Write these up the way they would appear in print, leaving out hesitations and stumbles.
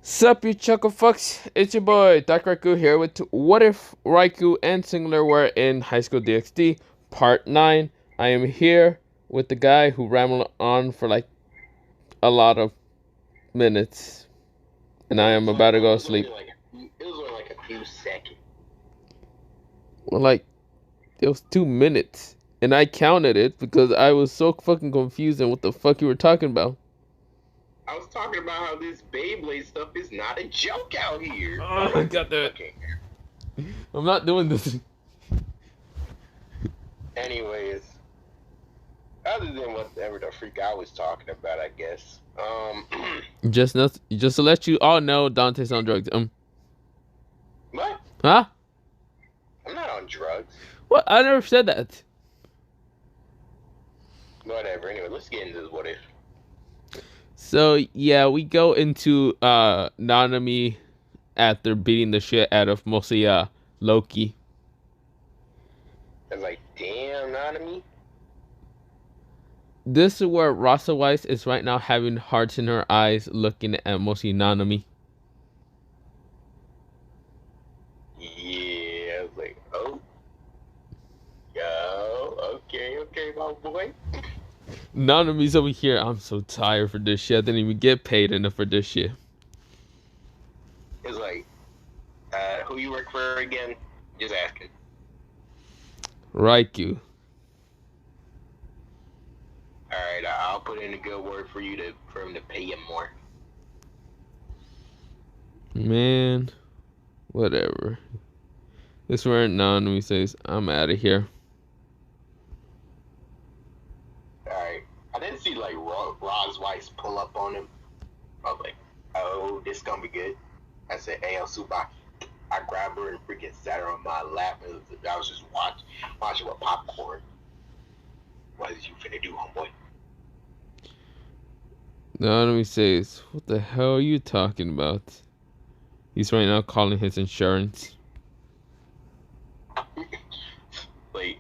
Sup, you chuckle fucks? It's your boy, Dark Raikou here with What If Raikou and Singular were in High School DxD, Part 9. I am here with the guy who rambled on for like a lot of minutes. And I am about to go to sleep. It was only like a few seconds. Well, like, it was 2 minutes. And I counted it because I was so fucking confused on what the fuck you were talking about. I was talking about how this Beyblade stuff is not a joke out here. Oh, I got that. Okay. I'm not doing this. Anyways, other than whatever the freak I was talking about, I guess. Just to let you all know, Dante's on drugs. What? Huh? I'm not on drugs. What? I never said that. Whatever. Anyway, let's get into this What If. So yeah, we go into Nanami after beating the shit out of mostly Loki. It's like, damn, Nanami. This is where Rasa Weiss is right now having hearts in her eyes looking at mostly Nanami. Yeah, I was like, oh. Yo, okay, my boy. Nanami's over here. I'm so tired for this shit. I didn't even get paid enough for this shit. It's like, who you work for again? Just asking. Raikou. Alright, I'll put in a good word for him to pay him more. Man, whatever. This is where Nanami says, I'm out of here. Alright. I didn't see like Roz Weiss pull up on him. I was like, oh, this gonna be good. I said, hey, Subaki. I grabbed her and freaking sat her on my lap. I was just watching with popcorn. What is you finna do, homeboy? Nanami says, what the hell are you talking about? He's right now calling his insurance. Like,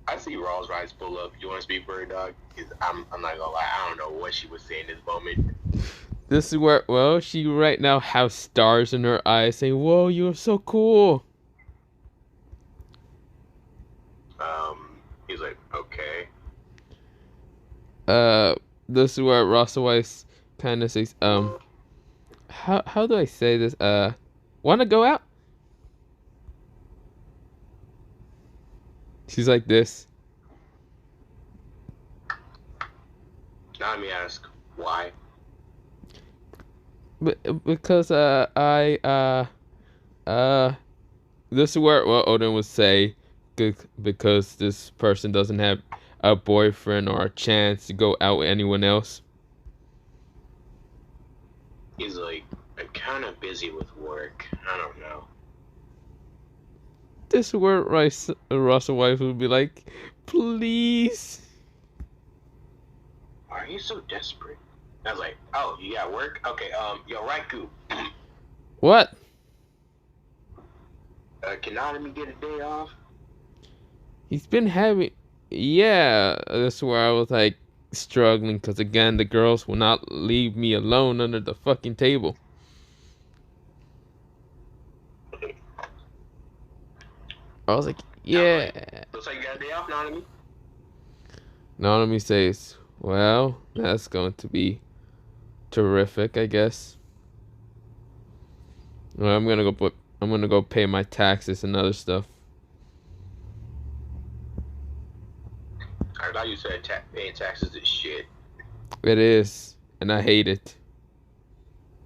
I see Rolls Royce pull up. You want to speak for her, dog? Because I'm not gonna lie, I don't know what she was saying this moment. This is where, well, she right now has stars in her eyes saying, whoa, you're so cool. He's like, okay. This is where Rasa Weiss kind of says, how do I say this? Wanna go out? She's like this. Now let me ask, why? Because, this is where, well, Odin would say, because this person doesn't have a boyfriend or a chance to go out with anyone else. He's like, I'm kind of busy with work. I don't know. This is where Russell wife would be like, please. Why are you so desperate? I was like, oh, you got work? Okay, yo, Raikou. What? Can Nanami get a day off? He's been having, yeah, that's where I was like struggling because again the girls will not leave me alone under the fucking table. I was like, yeah. Looks like you got a day off, Nanami. Nanami says, well, that's going to be terrific, I guess. Well, I'm gonna go pay my taxes and other stuff. I thought you said paying taxes is shit. It is, and I hate it.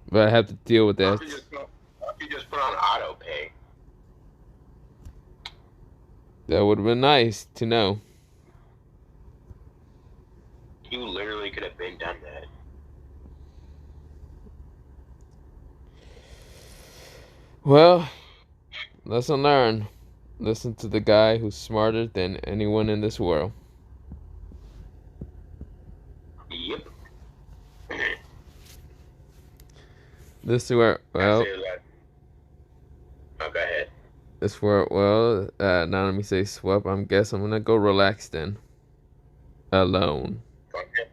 But I have to deal with that. Why don't you just put on auto pay? That would have been nice to know. You literally could have been done that. Well, lesson learned. Listen to the guy who's smarter than anyone in this world. Yep. This is where, well, oh, go ahead. this is where, well, now let me say swap. I guess I'm gonna go relax then. Alone. Okay.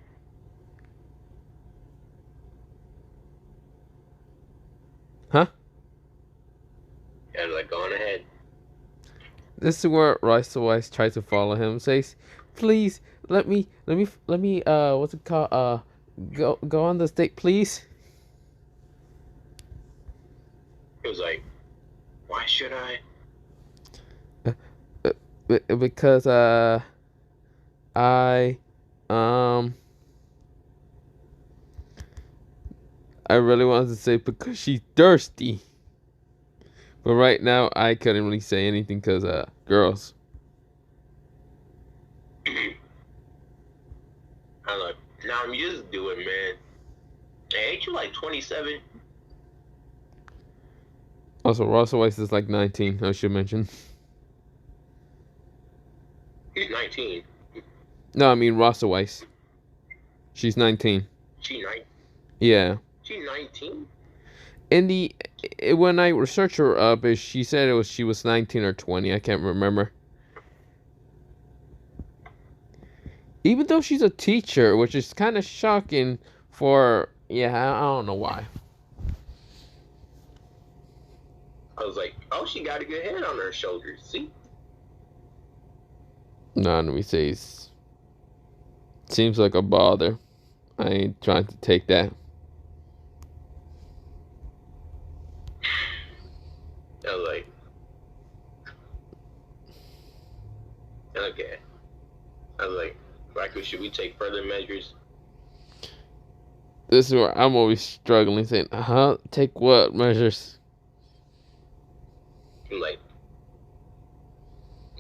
Huh? Yeah, like, go on ahead. This is where Raitoningu tries to follow him. Says, "Please let me. What's it called? Go on the stage, please." He was like, why should I? Because I um I really wanted to say because she's thirsty, but right now I couldn't really say anything because girls. I'm like, nah, I'm just do it, man. Hey, ain't you like 27? Also, Russell Weiss is like 19. I should mention. He's 19. No, I mean Russell Weiss. She's 19. She 19. Yeah. She 19. In the when I researched her up, she said she was 19 or 20. I can't remember. Even though she's a teacher, which is kind of shocking for I don't know why. I was like, oh, she got a good head on her shoulders. See? No, let me say, seems like a bother. I ain't trying to take that. I was like, okay. I was like, Raku, should we take further measures? This is where I'm always struggling, saying, take what measures? I'm like,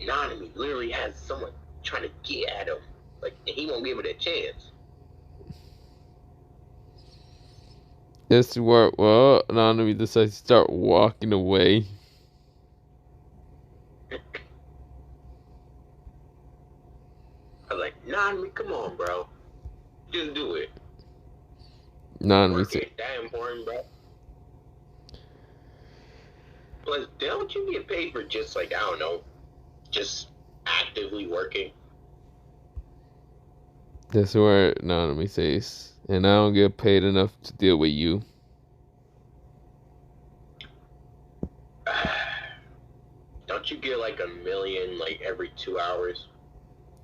Nanami literally has someone trying to get at him. Like, and he won't give it a chance. This is where, well, Nanami decides to start walking away. I was like, Nanami, come on, bro. Just do it. Nanami Work says, ain't that important, bro. Plus, don't you get paid for just, like, I don't know, just actively working? this is where Nanami says, and I don't get paid enough to deal with you. Don't you get, like, $1 million, like, every 2 hours?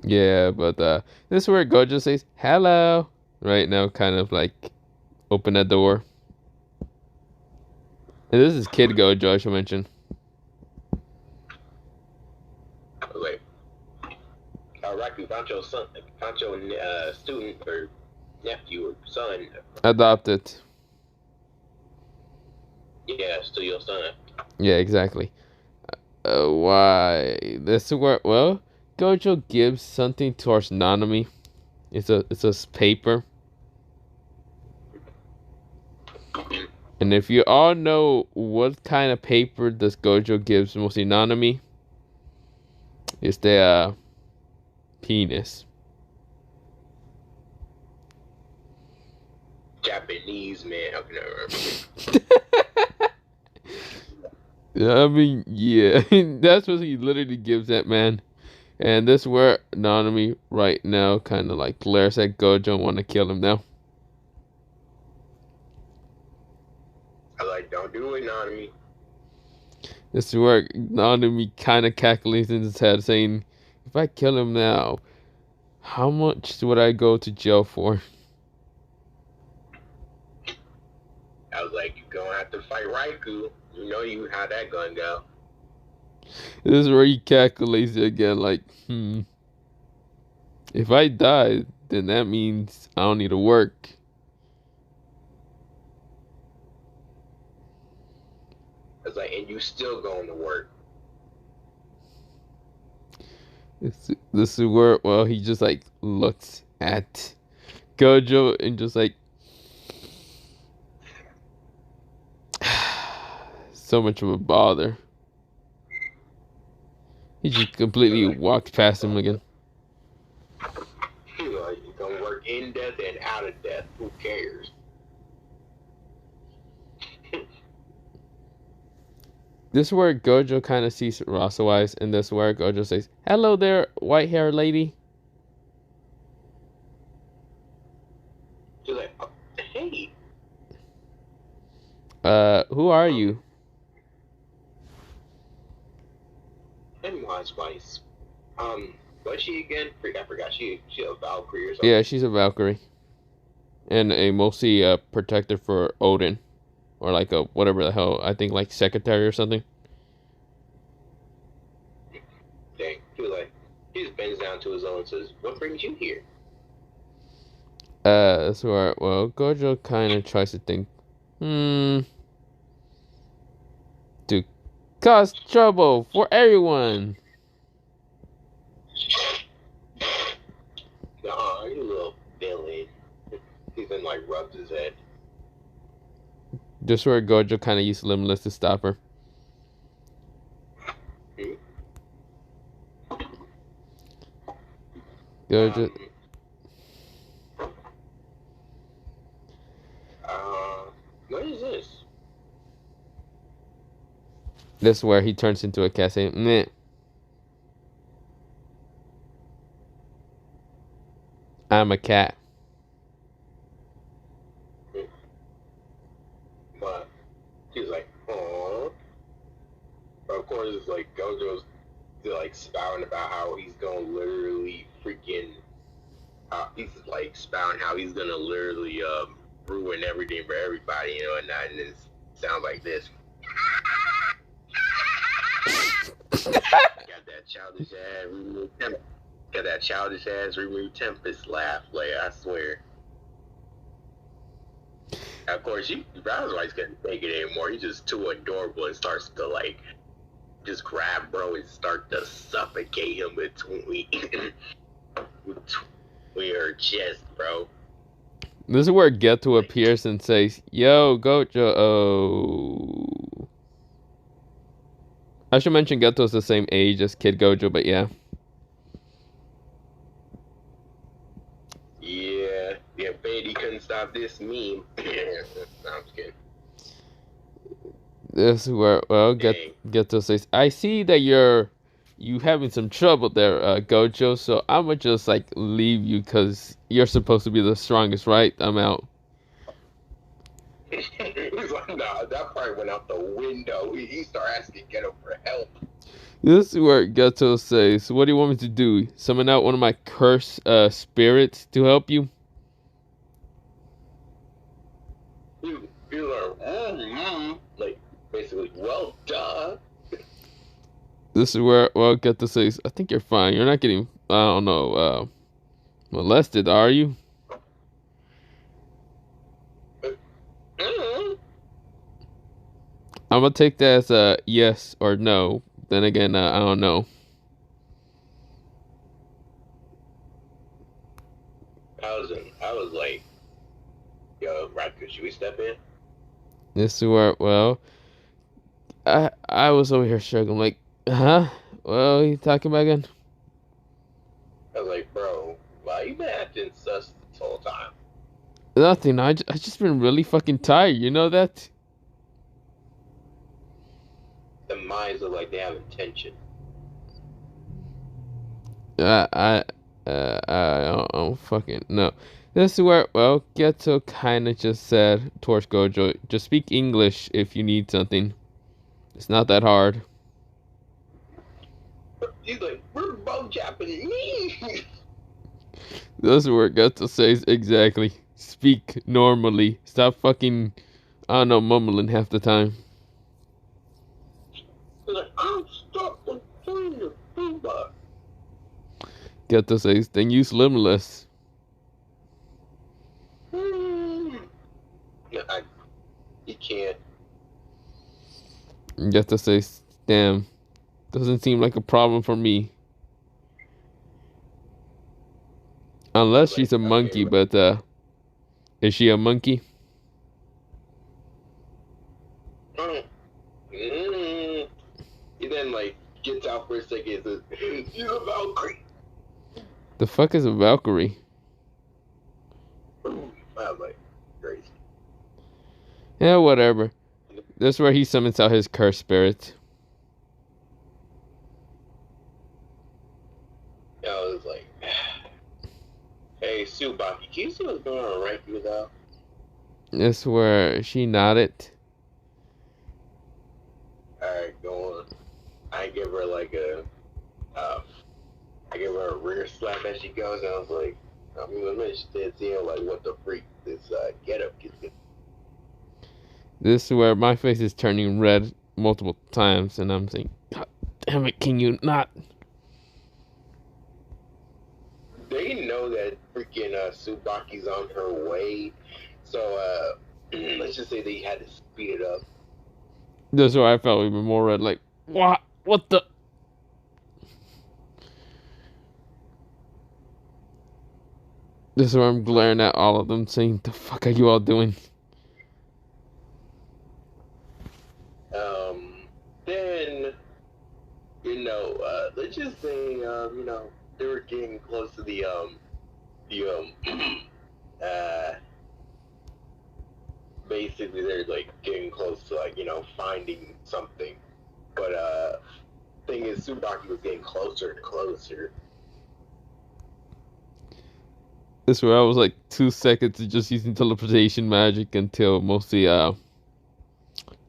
Yeah, but this is where Gojo says, hello. Right now, kind of like, open that door. And this is Kid Gojo, I should mention. Like, Raku, found your son, found your student or nephew or son. Adopted. Yeah, still your son. Yeah, exactly. Why? This is where, well, Gojo gives something towards Nanami. It's a paper. And if you all know what kind of paper this Gojo gives mostly Nanami, it's the penis. Japanese man. Okay, I mean, yeah, that's what he literally gives that man. And this is where Nanami right now kind of like glares at Gojo and want to kill him now. I like, don't do it, Nanami. This is where Nanami kind of calculates in his head, saying, if I kill him now, how much would I go to jail for? I was like, you're gonna have to fight Raikou. You know you how that gonna go. This is where he calculates it again, like, if I die, then that means I don't need to work. I was like, and you still going to work. This is where, well, he just like looks at Gojo and just like, so much of a bother. He just completely walks past him again. You're gonna work in death and out of death. Who cares? This is where Gojo kind of sees Raitoningu, and this is where Gojo says, hello there, white-haired lady. She's like, oh, hey. Who are you? Pennywise Weiss. What's she again? I forgot. She a Valkyrie or something. Yeah, she's a Valkyrie. And a mostly protector for Odin. Or like a whatever the hell, I think like secretary or something. Dang, he just bends down to his own and says, "What brings you here?" That's where, well, Gojo kind of tries to think, to cause trouble for everyone. Nah, you little villain. He then like rubs his head. Just where Gojo kind of used Limitless to stop her. Gojo. What is this? This is where he turns into a cat saying, meh. I'm a cat. But he's like, "Aww." But of course, it's like Gojo's like spouting about how he's gonna literally freaking. He's like spouting how he's gonna literally ruin everything for everybody, you know, and it sounds like this. Got that childish ass remove Tempest. Got that childish ass remove Tempest laugh, like I swear. Of course, Razorite's couldn't take it anymore. He's just too adorable and starts to like just grab bro and start to suffocate him between her chest, bro. This is where Geto appears and says, "Yo, Gojo." Oh. I should mention Geto's the same age as Kid Gojo, but yeah. Yeah, Beatty couldn't stop this meme. No, I'm just kidding. This is where, well, Geto says, "I see that you having some trouble there, Gojo, so I'ma just like leave you because you're supposed to be the strongest, right? I'm out." He's like, nah, that part went out the window. He started asking Geto for help. This is where Geto says, "What do you want me to do? Summon out one of my cursed spirits to help you?" He's like, basically, well, duh. This is where, well, Geto says, "I think you're fine. You're not getting, I don't know, molested, are you?" I'm gonna take that as a yes or no. Then again, I don't know. I was like, yo, Raku, should we step in? This is where, well, I was over here struggling, like, huh? Well, you talking about again? I was like, bro, why you been acting sus this whole time? Nothing. I just been really fucking tired. You know that? The minds look like they have intention. I don't fucking no. This is where, well, Geto kind of just said towards Gojo, just speak English if you need something. It's not that hard. He's like, we're both Japanese. This is where Geto says exactly. Speak normally. Stop fucking, I don't know, mumbling half the time. He's like, I'm stuck between the Fuba. Geto says, then use Limitless. You can't. Geto says, damn, doesn't seem like a problem for me. Unless she's a monkey, but is she a monkey? He then like gets out for a second and says, "She's a Valkyrie." The fuck is a Valkyrie? I'm like, crazy. Yeah, whatever. This is where he summons out his cursed spirit. I was like, hey, Subaki, can you see what's going on right here, though? This is where she nodded. I give her like I give her a rear slap as she goes, and I was like, I'm interested in seeing like what the freak this get up gets. This is where my face is turning red multiple times, and I'm saying, God damn it, can you not? They know that freaking Tsubaki's on her way, so let's just say they had to speed it up. This is where I felt even more red, like, what? What the? This is where I'm glaring at all of them, saying, the fuck are you all doing? Then, let's just say, they were getting close to basically they're like getting close to like, finding something. But, thing is, Tsubaki was getting closer and closer. This is where I was like 2 seconds of just using teleportation magic until mostly,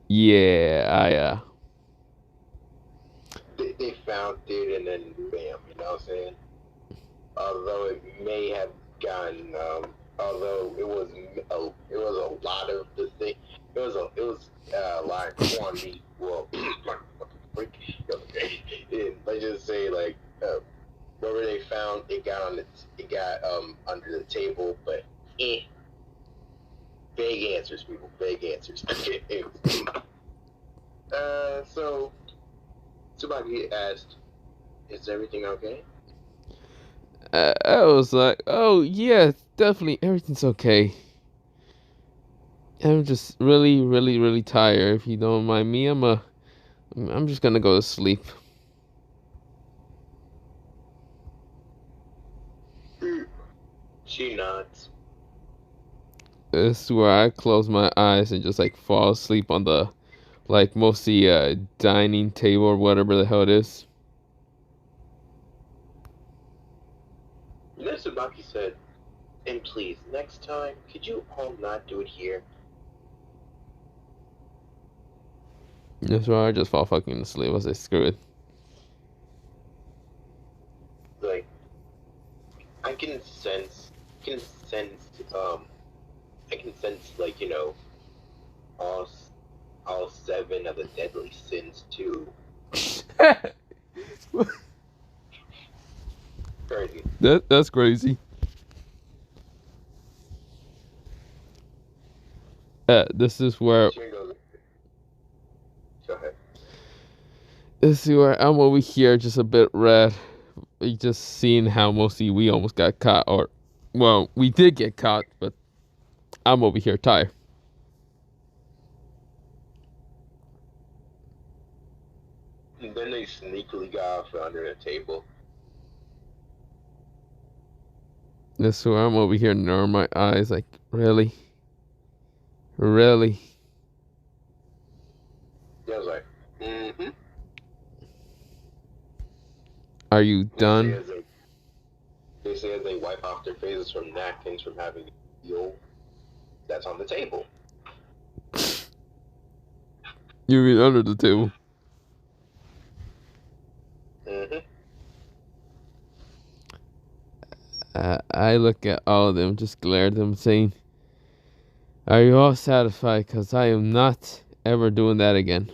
yeah, They found it and then bam, you know what I'm saying? Although it may have gotten, although it was a lot of the thing, it was a lot of quantity. Well, let's just say like whatever they found, it got under the table, but vague answers, people, vague answers. So Tsubaki asked, "Is everything okay?" I was like, oh yeah, definitely everything's okay. I'm just really, really, really tired. If you don't mind me, I'm just gonna go to sleep. She nods. This is where I close my eyes and just like fall asleep on the like mostly dining table or whatever the hell it is. Tsubaki said, "And please, next time, could you all not do it here?" That's why I just fall fucking asleep. I was like, screw it. Like, I can sense, I can sense, like, all, all 7 of the deadly sins too. Crazy. That's crazy. This is where Go ahead. this is where I'm over here just a bit red. We just seeing how mostly we almost got caught, or well, we did get caught, but I'm over here tired. And then they sneakily got off under the table. This is where I'm over here narrowing my eyes, like, really? Really? Yeah, I was like, mm-hmm. Are you done? They say as they wipe off their faces from napkins from having fuel that's on the table. You mean under the table? Mm-hmm. I look at all of them, just glare at them, saying, are you all satisfied? Because I am not ever doing that again.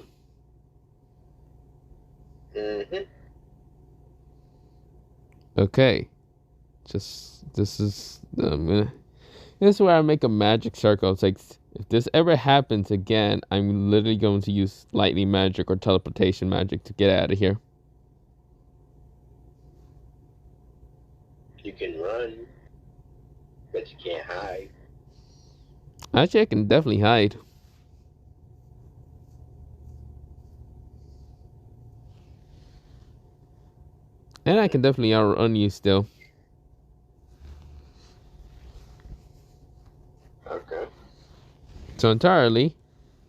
Mm-hmm. Okay. This is where I make a magic circle. It's like, if this ever happens again, I'm literally going to use lightning magic or teleportation magic to get out of here. You can run, but you can't hide. Actually, I can definitely hide. And I can definitely outrun you still. Okay. So entirely,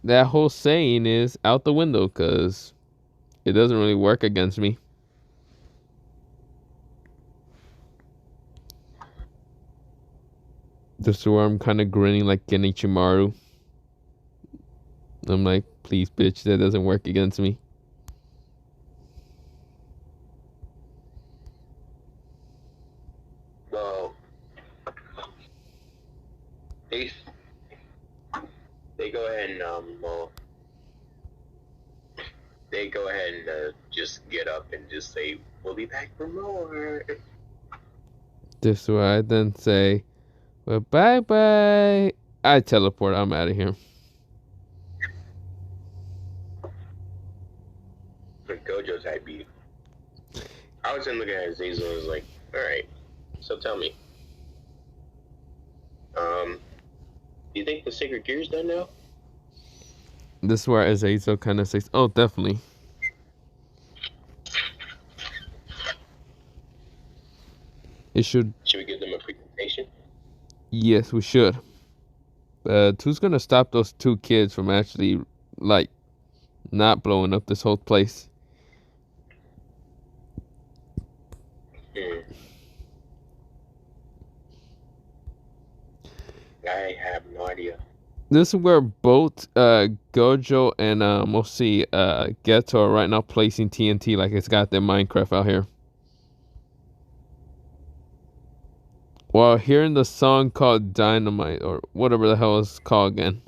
that whole saying is out the window because it doesn't really work against me. This is where I'm kind of grinning like Genichimaru. I'm like, please, bitch, that doesn't work against me. go ahead and they go ahead and just get up and just say, "We'll be back for more." This is where I then say, well, bye bye. I teleport. I'm out of here. Gojo's had beef. I was looking at Azazel and was like, all right, so tell me. Do you think the Sacred Gear's done now? This is where Azazel kind of says, oh, definitely. It should. Should we give them a presentation? Yes, we should. Who's gonna stop those two kids from actually, like, not blowing up this whole place? I have no idea. This is where both Gojo and we'll see Geto are right now placing TNT like it's got their Minecraft out here. While hearing the song called Dynamite or whatever the hell it's called again.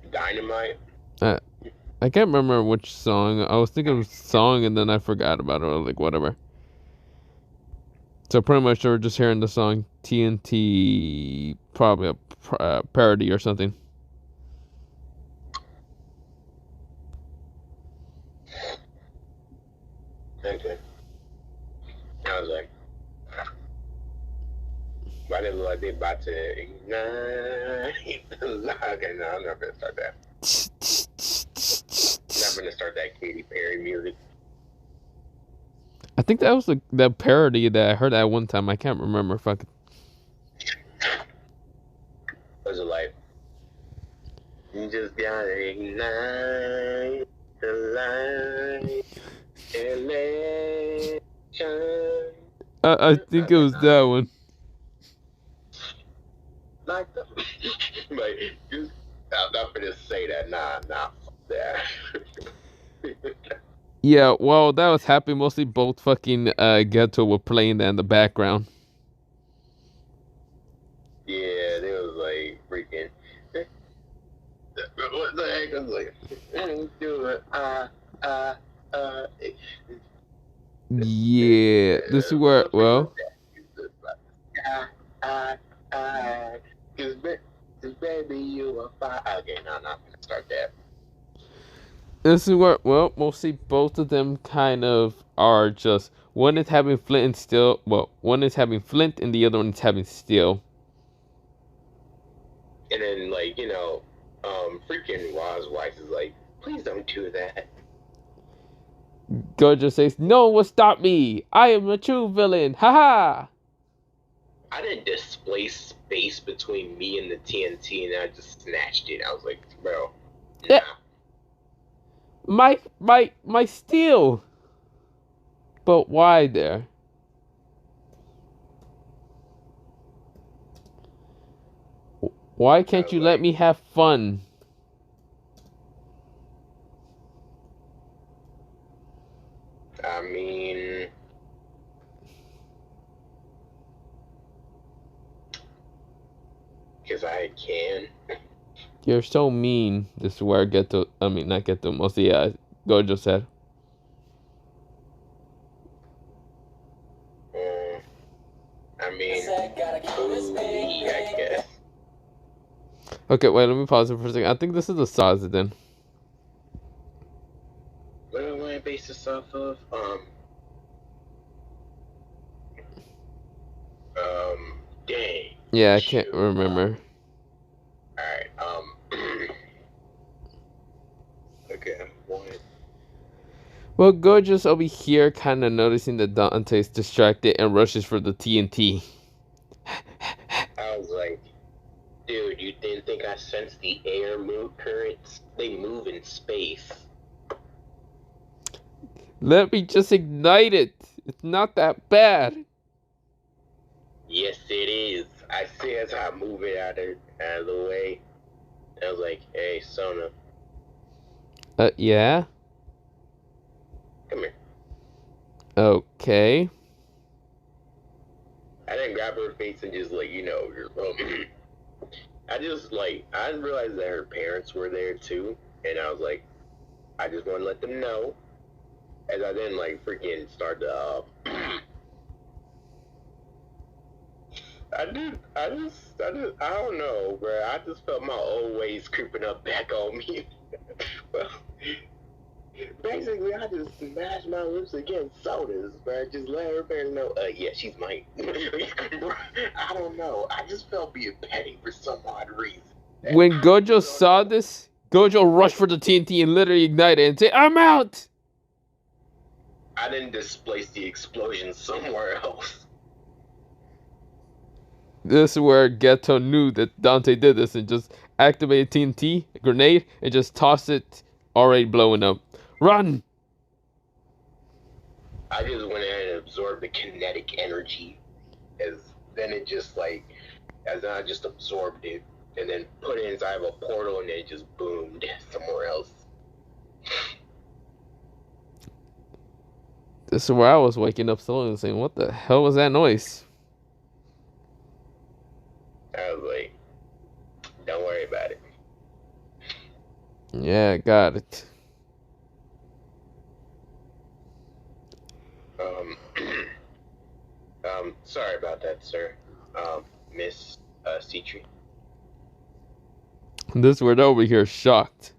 Dynamite? I can't remember which song. I was thinking of a song and then I forgot about it or like whatever. So pretty much they were just hearing the song TNT, probably a parody or something. Okay. I was like, why did it look like they about to ignite? Okay, no, I'm not gonna start that. I'm not gonna start that Katy Perry music. I think that was the parody that I heard at one time. I can't remember. Fuck. Was it like, you just gotta ignite the light and let it shine. I think it was that one. Like the, like, just, I'm not gonna say that. Nah, fuck that. Yeah, well, that was happening. Mostly both fucking Ghetto were playing that in the background. Yeah, they was like freaking. What the heck? I was like, do it. Yeah, this is where, well. Cause baby, you are fine. Okay, no, I'm not gonna start that. This is where, well, mostly both of them kind of are just, one is having flint and steel, well, one is having flint and the other one is having steel. And then, like, you know, freaking Ra's wife is like, please don't do that. Gojo says, no one will stop me. I am a true villain. Haha. I didn't displace space between me and the TNT and I just snatched it. I was like, bro, nah. My steel. But why there? Why can't you let me have fun? I mean, because I can. You're so mean. This is where not Geto, mostly Gojo said. I mean, I guess. Okay, wait, let me pause it for a second. I think this is the Saza then. What do I base this off of? Dang. Yeah, I can't remember. Alright, okay, one. Well, Gojo's over here kind of noticing that Dante's distracted and rushes for the TNT. I was like, dude, you didn't think I sensed the air currents? They move in space. Let me just ignite it. It's not that bad. Yes, it is. I see as I move it out of the way. I was like, hey, Sona. Yeah? Come here. Okay. I didn't grab her face and just like, I just like, I didn't realize that her parents were there too, and I was like, I just want to let them know, as I then like freaking start to. I don't know, bro. I just felt my old ways creeping up back on me. Well, basically, I just smashed my lips against sodas, bro. Just let everybody know, yeah, she's mine. I don't know. I just felt being petty for some odd reason. When Gojo saw this, Gojo rushed for the TNT and literally ignited it and said, "I'm out!" I didn't displace the explosion somewhere else. This is where Geto knew that Dante did this and just activated TNT, a grenade, and just tossed it, already blowing up. Run! I just went ahead and absorbed the kinetic energy, as then it just like, as I just absorbed it, and then put it inside of a portal, and it just boomed somewhere else. This is where I was waking up slowly and saying, "What the hell was that noise?" I was like, don't worry about it. Yeah, got it. Sorry about that, sir. Miss Citri. This word over here shocked.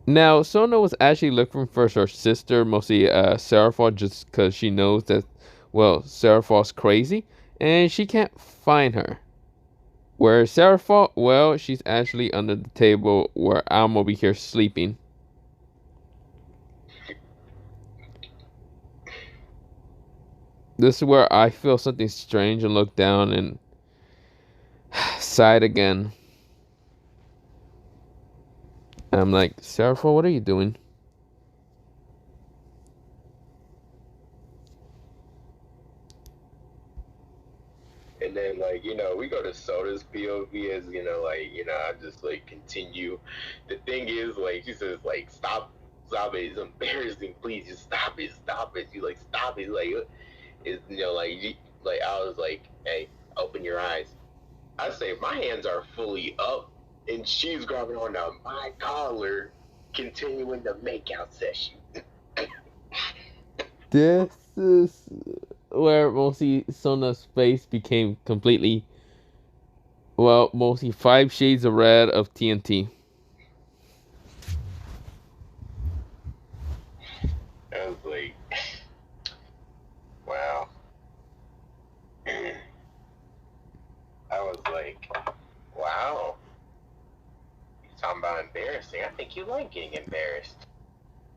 Now, Sona was actually looking for her sister, mostly Seraphon, just because she knows that, well, Seraphon's crazy, and she can't find her. Where's Seraphon? Well, she's actually under the table where I'm over here sleeping. This is where I feel something strange and look down and sighed again. I'm like, Seraphon, what are you doing? And then, like, we go to Soda's POV as, I just, like, continue. The thing is, like, she says, like, stop it, it's embarrassing, please, just stop it. You, like, stop it, like, it's, like, I was like, hey, open your eyes. I say, my hands are fully up, and she's grabbing onto my collar, continuing the makeout session. This is where mostly Sona's face became completely, well, mostly 5 shades of red of TNT. I was like, wow. I was like, wow. You're talking about embarrassing. I think you like getting embarrassed.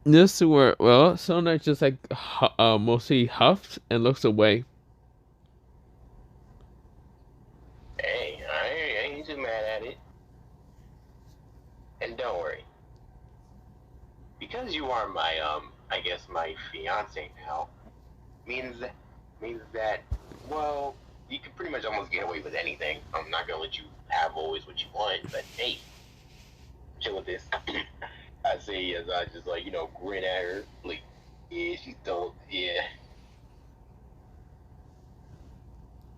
This is where, well, Sona just like mostly huffs and looks away. Hey, I ain't too mad at it. And don't worry. Because you are my, I guess my fiance now, means that, well, you can pretty much almost get away with anything. I'm not gonna let you have always what you want, but hey, chill with this. I say as I just like, grin at her, like, yeah, she's don't, yeah.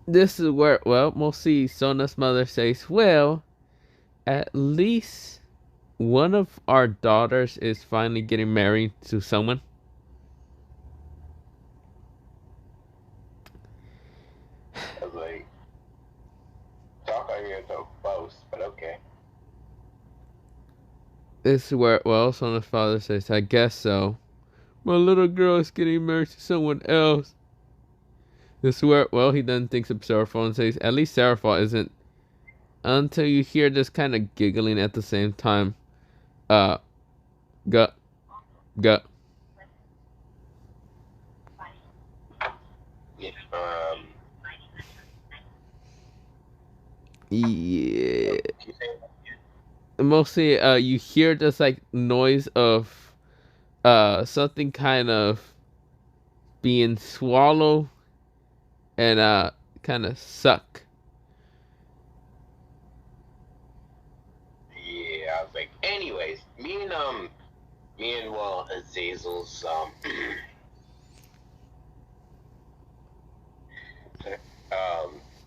This is where, well, mostly Sona's mother says, well, at least one of our daughters is finally getting married to someone. I was like, talk like you're so close, but okay. This is where, well, Sona's father says, I guess so. My little girl is getting married to someone else. This is where, well, he then thinks of Seraphon and says, at least Seraphon isn't. Until you hear this kind of giggling at the same time. Gut. Yeah, Yeah. Mostly, you hear this like noise of something kind of being swallowed and kind of suck. yeah, I was like, anyways, me me and Azazel's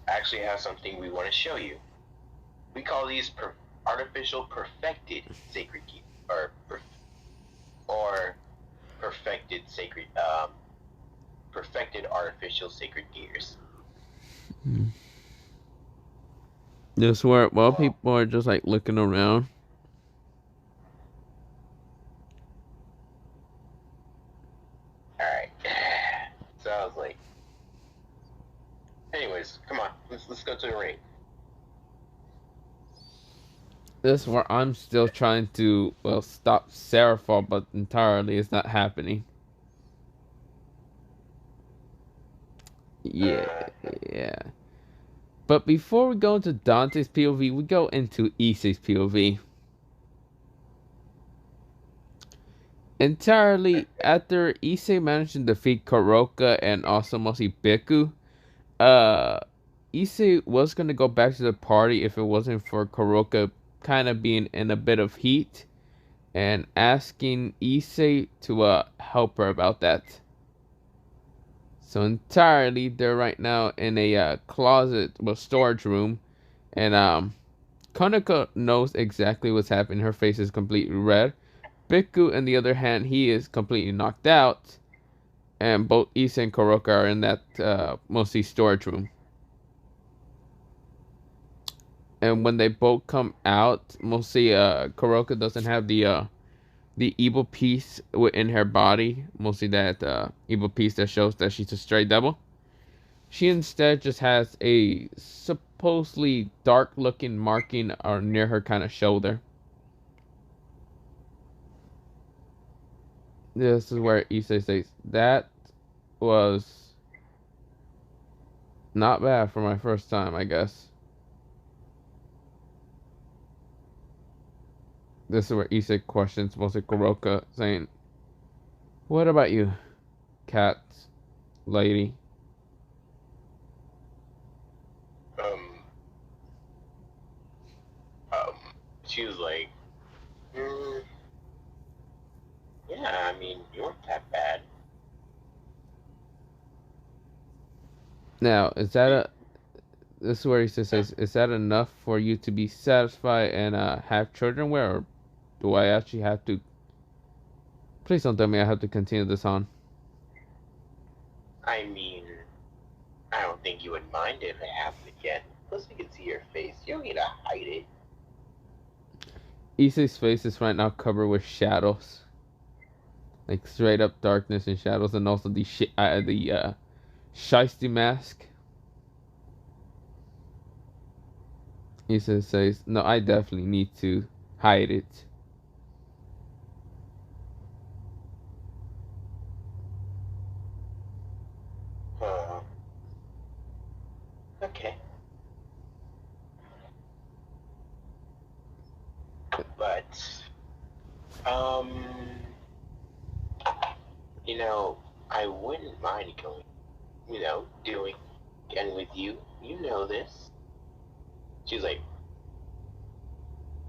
actually have something we want to show you. We call these artificial perfected sacred gears, or perfected sacred perfected artificial sacred gears. This where people are just like looking around. All right. So I was like, anyways, come on, let's go to the ring. This is where I'm still trying to stop Seraphol, but entirely it's not happening. Yeah. But before we go into Dante's POV, we go into Issei's POV. Entirely after Issei managed to defeat Kuroka and also mostly Biku, Issei was gonna go back to the party if it wasn't for Kuroka kind of being in a bit of heat and asking Issei to help her about that. So entirely, they're right now in a closet, storage room, and Konako knows exactly what's happening. Her face is completely red. Biku, on the other hand, he is completely knocked out, and both Issei and Kuroka are in that mostly storage room. And when they both come out, mostly Kuroka doesn't have the evil piece within her body, mostly that evil piece that shows that she's a stray devil. She instead just has a supposedly dark looking marking near her kind of shoulder. This is where Issei says, that was not bad for my first time, I guess. This is where Issei questions mostly Kuroka, saying, what about you, cat lady? She was like, yeah, I mean, you weren't that bad. Now, is that this is where he says, is that enough for you to be satisfied and have children with, or do I actually have to? Please don't tell me I have to continue this on. I mean, I don't think you would mind if it happened again. Plus, we can see your face. You don't need to hide it. Issei's face is right now covered with shadows, like straight up darkness and shadows, and also the shiesty mask. Issei says, "No, I definitely need to hide it." Okay. But, you know, I wouldn't mind going, doing again with you. You know this. She's like,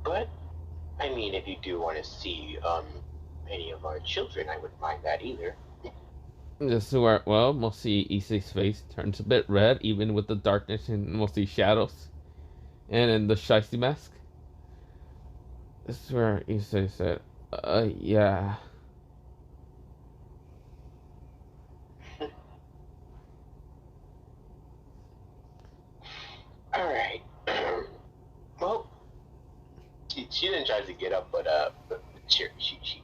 but, I mean, if you do want to see, any of our children, I wouldn't mind that either. This is where, mostly Issei's face turns a bit red, even with the darkness and mostly shadows, and in the shiesty mask. This is where Issei said, yeah. Alright. Well, she then tries to get up, but she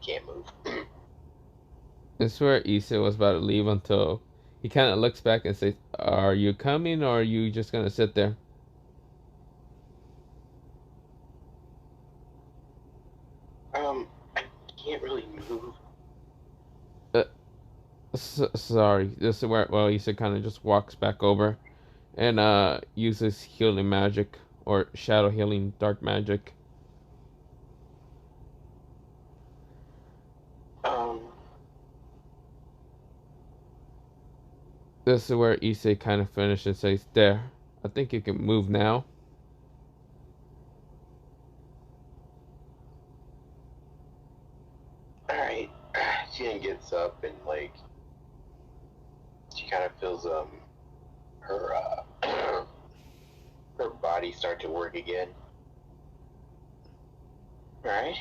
can't move. This is where Issei was about to leave until he kind of looks back and says, are you coming, or are you just going to sit there? I can't really move. Sorry. This is where, Issei kind of just walks back over and uses healing magic, or shadow healing dark magic. This is where Issei kind of finishes and says, there, I think you can move now. Alright. up and like she kind of feels her her body start to work again. All right.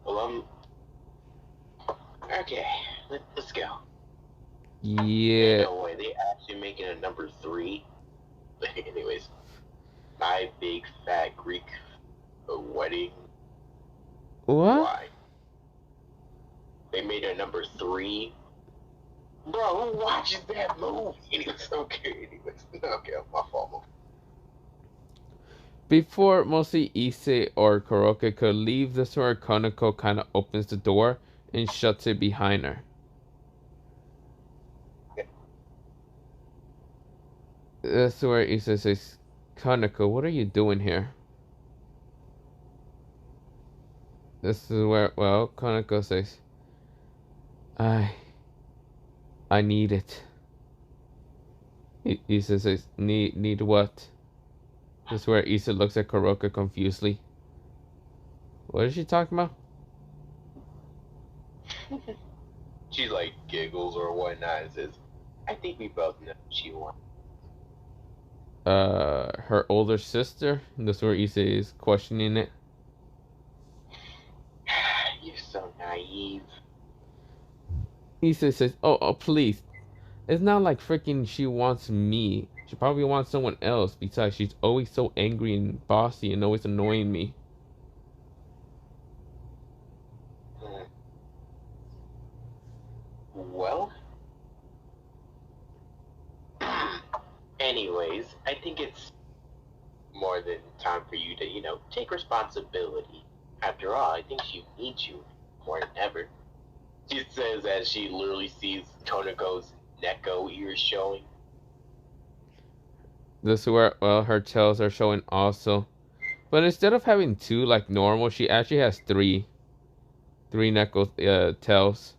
Well, okay. Let's go. Yeah. No way, they actually making a number 3. Anyways, my big fat Greek wedding. What? Why? They made a number 3. Bro, who watches that movie? Anyways, okay. Okay, my fault. Before mostly Issei or Kuroka could leave, this is where Konako kind of opens the door and shuts it behind her. This is where Issei says, Konako, what are you doing here? This is where, well, Konako says, I need it. Issei says, need what? This is where Issei looks at Kuroka confusedly. What is she talking about? She like giggles or whatnot and says, I think we both know what she wants. Her older sister? This is where Issei is questioning it. You're so naive. Issei says, oh, please. It's not like freaking she wants me. She probably wants someone else. Besides, she's always so angry and bossy and always annoying me. Well, anyways, I think it's more than time for you to, take responsibility. After all, I think she needs you more than ever. She says as she literally sees Tonako's Neko ears showing. This is where, well, her tails are showing also. But instead of having 2 like normal, she actually has 3. 3 Neko tails.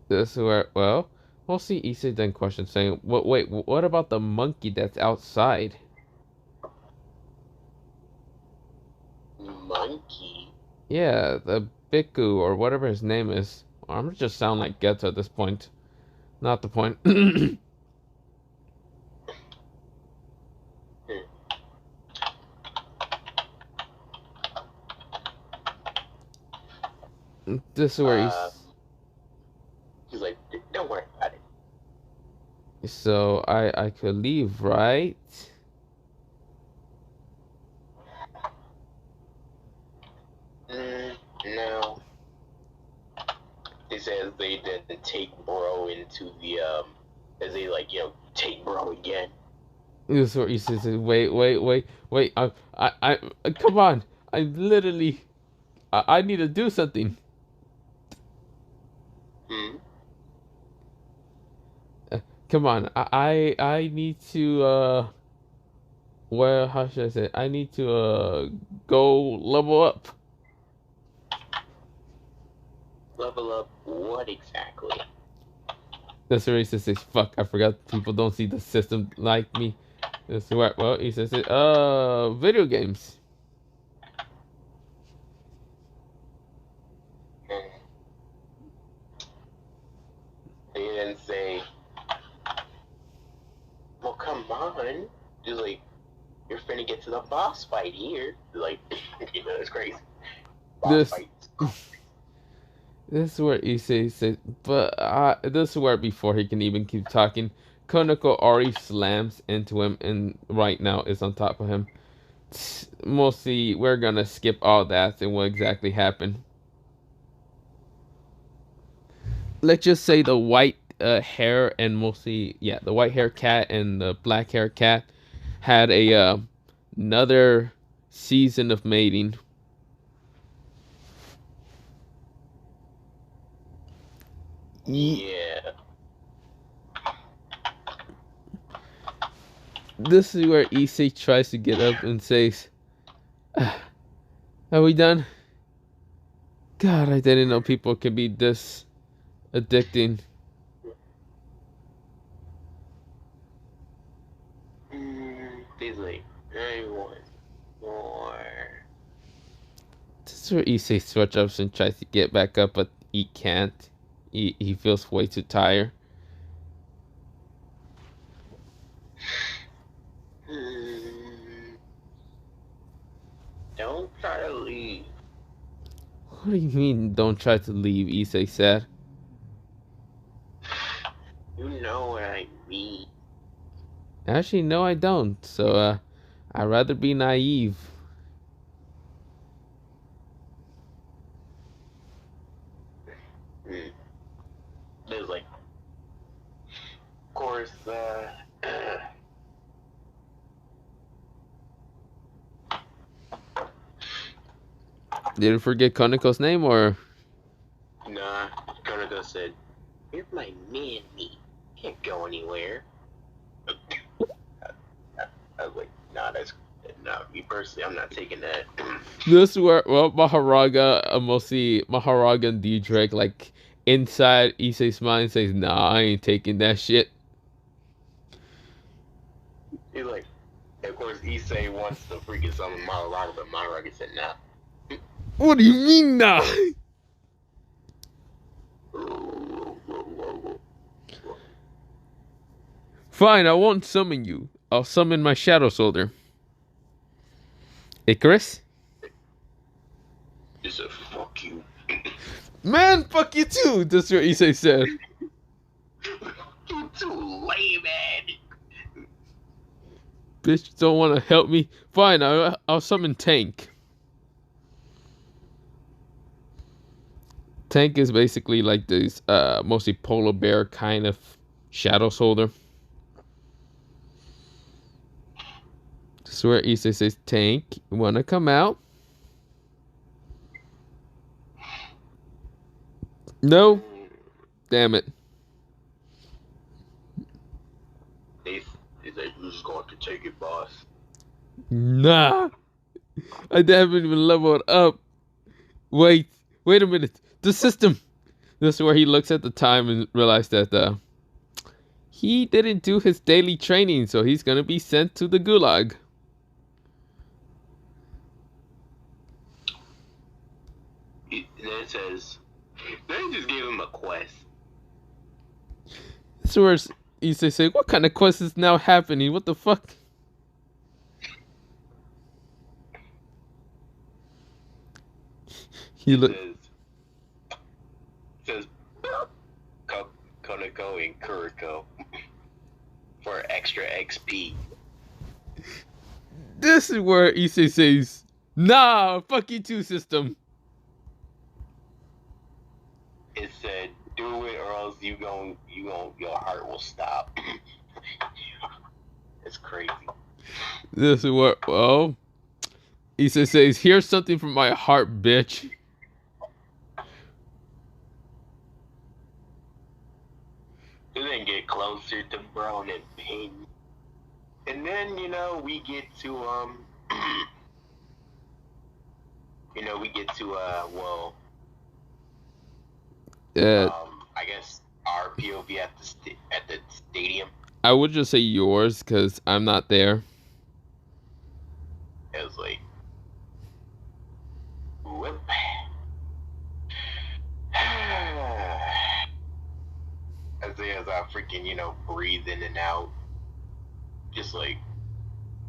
This is where, well, we'll see Issei then question saying, wait, what about the monkey that's outside? Monkey? Yeah, the Biku or whatever his name is. I'm just sound like Geto at this point. Not the point. This is where he's like, don't worry about it. So I could leave, right? No. He says they didn't take bro into the as they take bro again. This is where he says, wait. I come on. I literally, I need to do something. Come on. I need to well, how should I say it? I need to go level up. Level up what exactly? That's where he says, fuck, I forgot people don't see the system like me. That's where, well, he says it, video games. He didn't say, well, come on. He's like, you're finna get to the boss fight here. Like, it's crazy. Boss fights. This is where Issei says, but this is where before he can even keep talking, Konako already slams into him and right now is on top of him. Mostly, we're gonna skip all that and what exactly happened. Let's just say the white hair and mostly, yeah, the white hair cat and the black hair cat had a another season of mating. Yeah. This is where Issei tries to get up and says, are we done? God, I didn't know people could be this addicting. He's like, I want more. This is where Issei stretches up and tries to get back up, but he can't. He feels way too tired. Don't try to leave. What do you mean, don't try to leave, Issei said. You know what I mean. Actually, no, I don't. So, I'd rather be naive. There's like, of course, Didn't forget Koneko's name, or? nah, Konako said, "You're my man, me. Can't go anywhere." I was like, nah, me personally, I'm not taking that. This is where, well, Maharaga, mostly Maharaga and Diedrich, like, inside Issei's mind says, nah, I ain't taking that shit. He's like, of course, Issei wants to freaking summon Maharaga, but Maharaga said, nah. What do you mean, nah? Fine, I won't summon you. I'll summon my Shadow Soldier. Icarus? He said, fuck you. Man, fuck you too, that's what Issei said. You too lame, man. Bitch, don't want to help me? Fine, I'll summon Tank. Tank is basically like this, mostly polar bear kind of Shadow Soldier. This is where Issei says, Tank, you wanna come out? No? Damn it. He's like, who's going to take it, boss? Nah. I haven't even leveled up. Wait a minute. The system. This is where he looks at the time and realizes that he didn't do his daily training, so he's gonna be sent to the gulag. Then it says, then just gave him a quest. This is where Issei say, what kind of quest is now happening? What the fuck? He look. Says Konako and Kuriko for extra XP. This is where Issei says, nah, fuck you too, system. It said, do it or else your heart will stop. It's crazy. This is where, well, Issei says, here's something from my heart, bitch. And then get closer to Brown and Pink. And then, we get to, I guess our POV at the stadium. I would just say yours, because I'm not there. It was like, whoop. As I freaking, breathe in and out. Just like,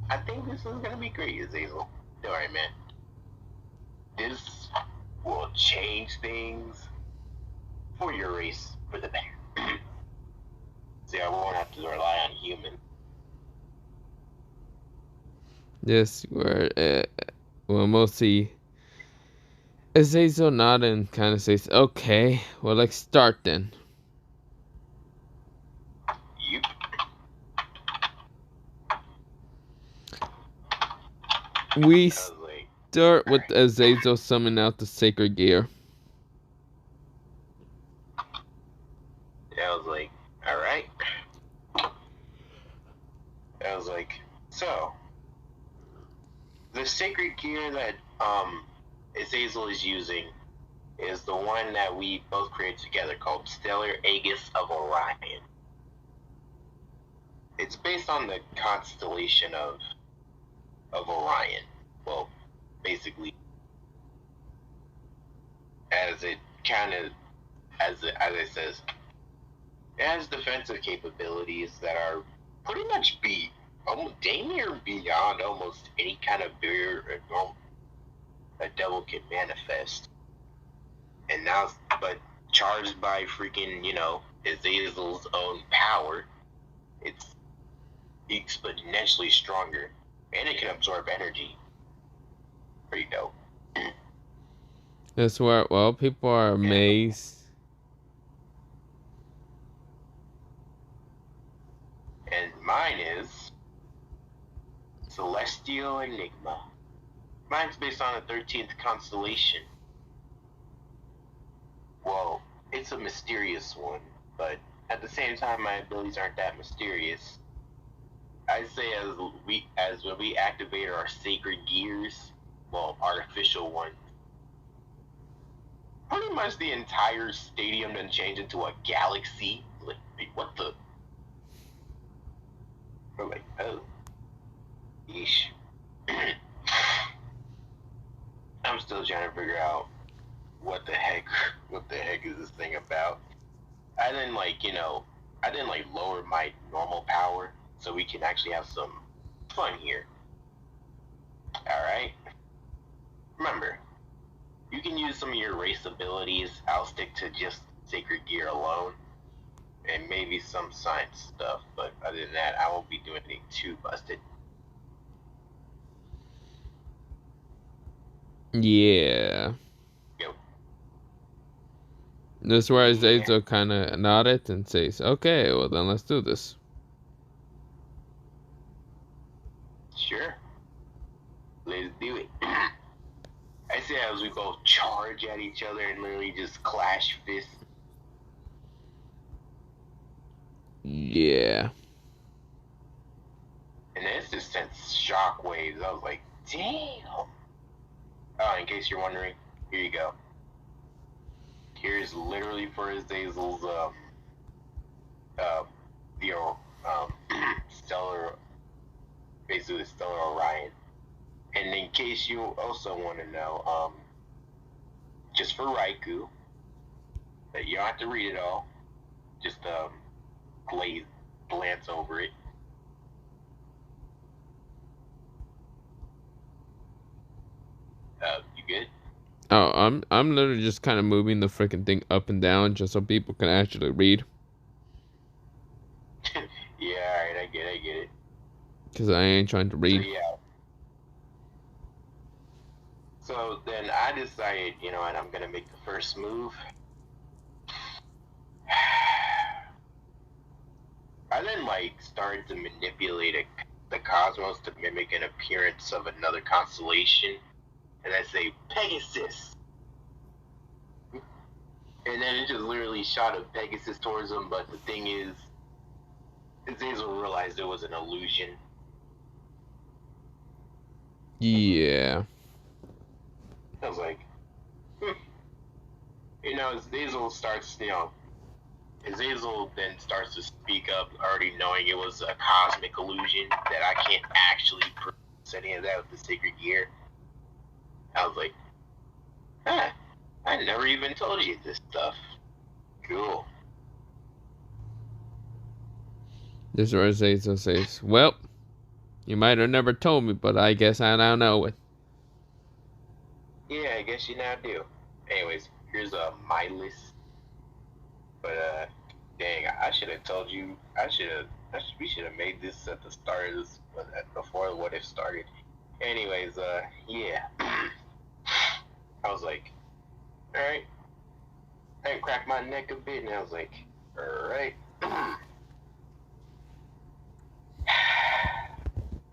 I think this is gonna be great, Azazel. Alright, man. This will change things for your race for the better. See, I won't have to rely on humans. Yes, where, well, mostly Azazel nods and kind of says, okay, well, let's start then. Yep. We start with Azazel summoning out the sacred gear. I was like, alright. I was like, so, the sacred gear that Azazel is using is the one that we both created together called Stellar Aegis of Orion. It's based on the constellation of Orion. Well, basically, as it kind of, as it says, it has defensive capabilities that are pretty much almost damn near beyond almost any kind of barrier a devil can manifest. And now, but charged by freaking, Azazel's own power, it's exponentially stronger, and it can absorb energy. Pretty dope. That's where, well, people are amazed. And mine is Celestial Enigma. Mine's based on the 13th constellation. Well, it's a mysterious one, but at the same time, my abilities aren't that mysterious. I say as when we activate our sacred gears, well, artificial ones, pretty much the entire stadium then changed into a galaxy. Like, what the? We're like, oh, yeesh. I'm still trying to figure out what the heck is this thing about. I didn't lower my normal power so we can actually have some fun here. Alright? Remember, you can use some of your race abilities. I'll stick to just Sacred Gear alone. And maybe some science stuff, but other than that, I won't be doing anything too busted. Yeah. Yep. This is where Azazel kind of nodded and says, okay, well then let's do this. Sure. Let's do it. I say as we both charge at each other and literally just clash fists. Yeah. And then it just sent shockwaves. I was like, damn. Oh, in case you're wondering, here you go. Here's literally for Azazel's stellar, basically stellar Orion. And in case you also want to know, just for Raikou, that you don't have to read it all, just glance over it. You good? Oh, I'm literally just kind of moving the freaking thing up and down just so people can actually read. Yeah, alright, I get it. Because I ain't trying to read. So, yeah. So then I decided, and I'm gonna make the first move. I then started to manipulate the cosmos to mimic an appearance of another constellation, and I say Pegasus, and then it just literally shot a Pegasus towards him. But the thing is, Azazel realized it was an illusion. Yeah. I was like, Azazel then starts to speak up, already knowing it was a cosmic illusion, that I can't actually produce any of that with the Sacred Gear. I was like, I never even told you this stuff. Cool. This is where Azazel says, well, you might have never told me, but I guess I now know it. Yeah, I guess you now do. Anyways, here's my list. But dang, I should have told you. We should have made this at the start of this, before What If started. Anyways, yeah. I was like, all right. I cracked my neck a bit, and I was like, all right.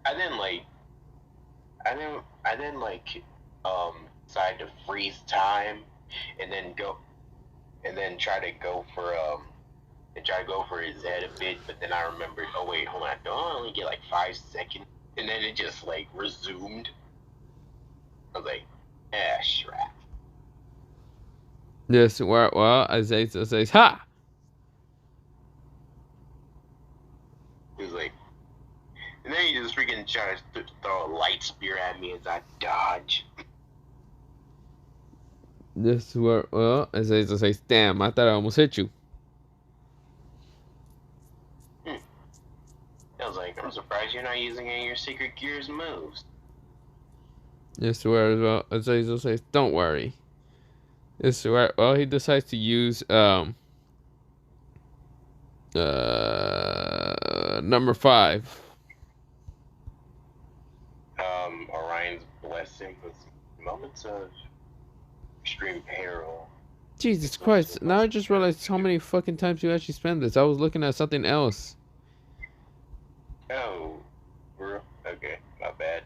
I then decide to freeze time, and then try to go for his head a bit. But then I remembered, oh wait, hold on, don't I only get 5 seconds? And then it just resumed. I was like, crap. This where, well, Azazel says, ha! He was like, and then he just freaking tried to throw a light spear at me as I dodge. This is where, well, Azazel says, damn, I thought I almost hit you. I was like, I'm surprised you're not using any of your secret gears moves. This is where, well, Azazel says, don't worry. This is where, well, he decides to use, number 5. Orion's blessing with moments of extreme peril. Jesus Christ, now I just realized how many fucking times you actually spend this. I was looking at something else. Oh, bro. Okay, not bad.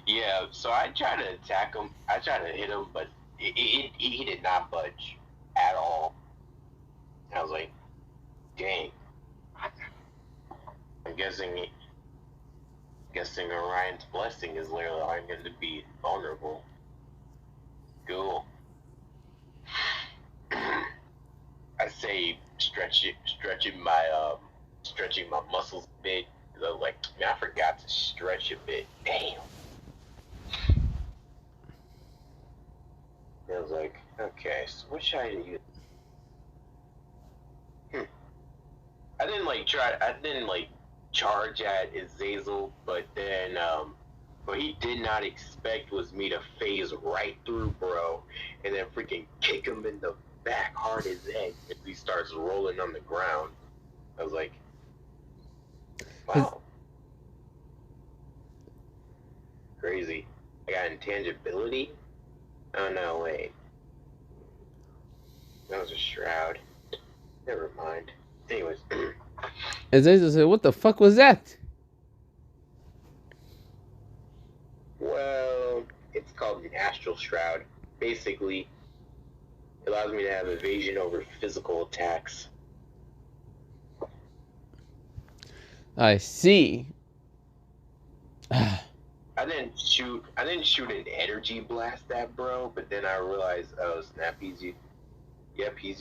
Yeah, so I tried to attack him. I tried to hit him, but he did not budge at all. I was like, dang. I'm guessing Orion's blessing is literally I'm going to be vulnerable. Cool. I say stretching my muscles a bit. Cause I was like, man, I forgot to stretch a bit. Damn. I was like, okay, so what should I use? I didn't charge at Azazel, but then what he did not expect was me to phase right through, bro, and then freaking kick him in the back hard as heck as he starts rolling on the ground. I was like, wow. Crazy. I got intangibility? Oh, no, wait. That was a shroud. Never mind. Anyways. Azazel said, what the fuck was that? Well, it's called an astral shroud. Basically, it allows me to have evasion over physical attacks. I see. I didn't shoot an energy blast at bro, but then I realized, oh snap, he's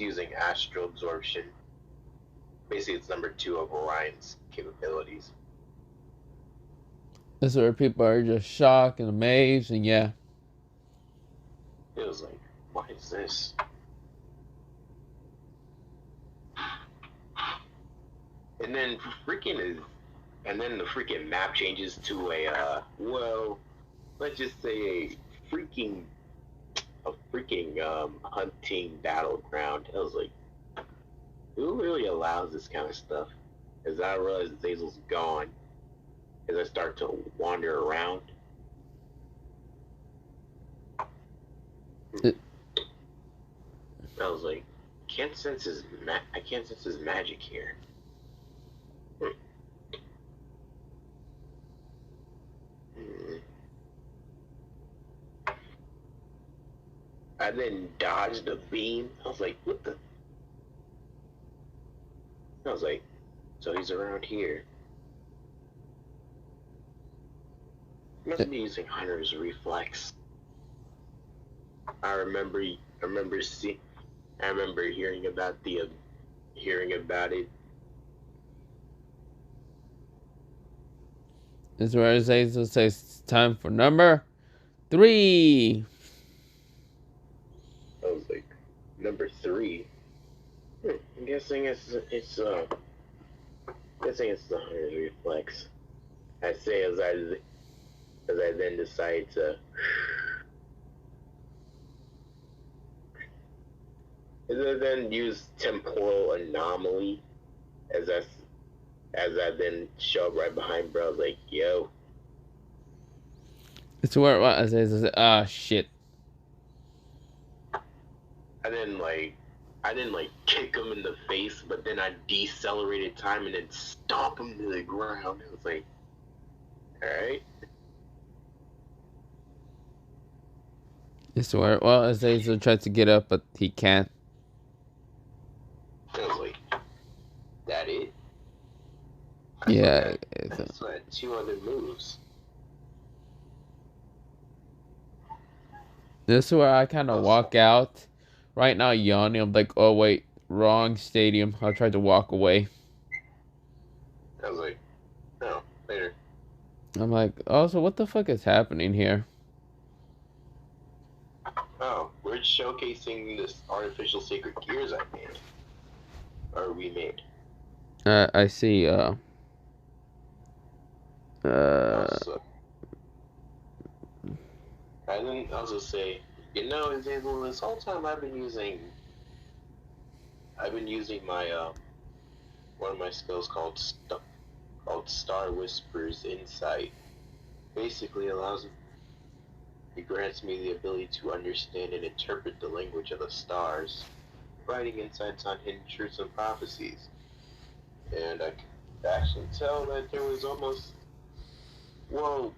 using astral absorption. Basically, it's number 2 of Orion's capabilities. This is where people are just shocked and amazed, and yeah. It was like, what is this? And then the freaking map changes to well, let's just say a freaking hunting battleground. I was like, who really allows this kind of stuff? As I realize Zazel's gone, as I start to wander around. I was like, I can't sense his magic here. I then dodged a beam. I was like, what the? I was like, so he's around here. Must be using Hunter's reflex. I remember hearing about it. This is where Azazel says it's time for number 3. I was like, number 3. I'm guessing it's the Hunter's reflex. I say as I then decide to. As I then use temporal anomaly, as I then show up right behind bro, I was like, yo. It's where Azazel says, ah, shit. I didn't kick him in the face, but then I decelerated time and then stomp him to the ground. It was like, alright. It's where, well, Azazel tries to get up, but he can't. I was like, that it? Yeah. That's what 2 other moves. This is where I kind of walk out. Right now, yawning. I'm like, oh, wait, wrong stadium. I'll try to walk away. I was like, no, later. I'm like, oh, so what the fuck is happening here? Oh, we're showcasing this artificial sacred gears I made. Or we made. I see. Also, I didn't also say, Xavier, this whole time I've been using my one of my skills called Star Whispers Insight. Basically it grants me the ability to understand and interpret the language of the stars, providing insights on hidden truths and prophecies. And I could actually tell that there was almost, well,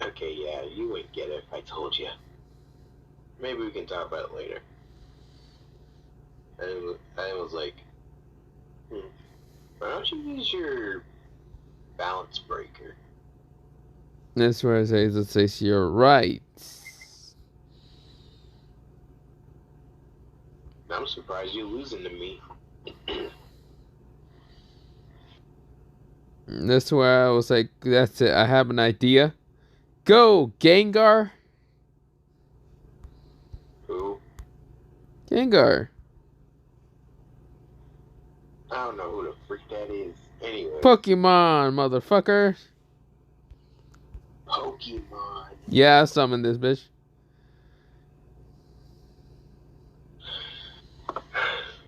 okay, yeah, you wouldn't get it if I told you. Maybe we can talk about it later. And I was like, why don't you use your balance breaker? That's where it says you're right. I'm surprised you're losing to me. That's where I was like, that's it. I have an idea. Go, Gengar. Who? Gengar. I don't know who the freak that is. Anyway. Pokemon, motherfucker. Pokemon. Yeah, I summoned this bitch.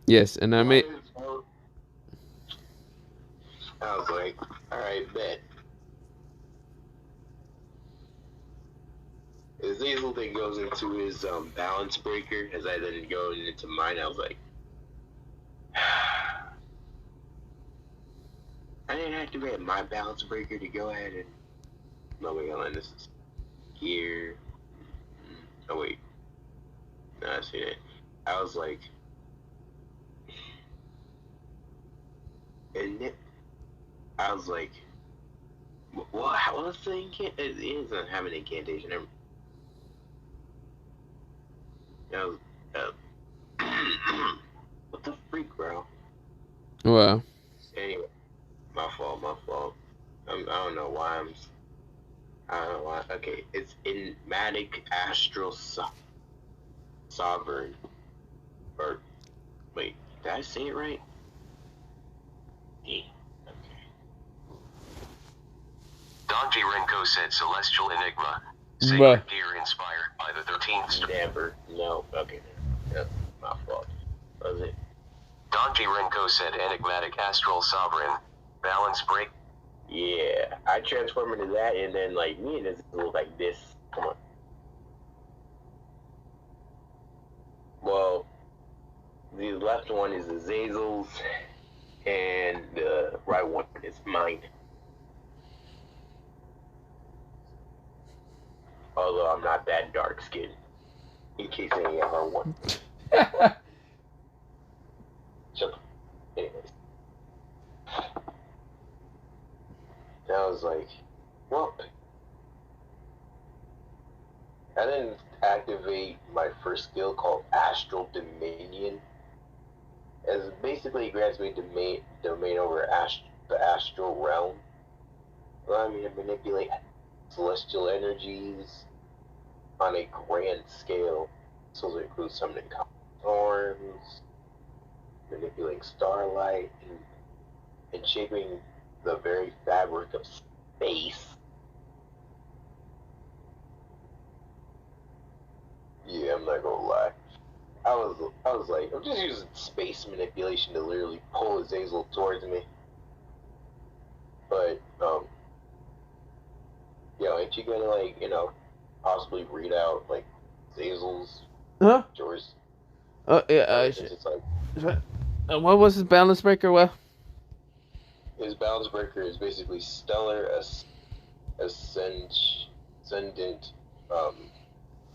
Yes, and I made. I was like, alright, bet. As Hazel then goes into his balance breaker, as I then go into mine, I was like, I didn't activate my balance breaker to go ahead and. No, wait, hold on, this is here. Oh, wait. No, I see it. I was like, I was like, what's the incantation? It doesn't have an incantation. What the freak, bro? Well. Anyway, my fault. I don't know why I don't know why. Okay, it's Enigmatic Astral Sovereign. Or, wait, did I say it right? Yeah. Donji Renko said Celestial Enigma. Sacred gear inspired by the 13th. Never. No. Okay. That's my fault. What was it? Donji Renko said Enigmatic Astral Sovereign. Balance break. Yeah. I transform into that, and then, like, me and this look like this. Come on. Well, the left one is Azazel's, and the right one is mine. Although I'm not that dark skinned. In case any of are one. So, anyways. I was like, well, I didn't activate my first skill called Astral Dominion. As basically it grants me domain over the astral realm, allowing me to manipulate celestial energies on a grand scale. So it includes summoning storms, manipulating starlight, and shaping the very fabric of space. Yeah, I'm not gonna lie. I was like, I'm just using space manipulation to literally pull Azazel towards me. But ain't you gonna, like, possibly read out like Azazel's yours? Oh yeah. It's like, What was his balance breaker? Well, his balance breaker is basically stellar ascendant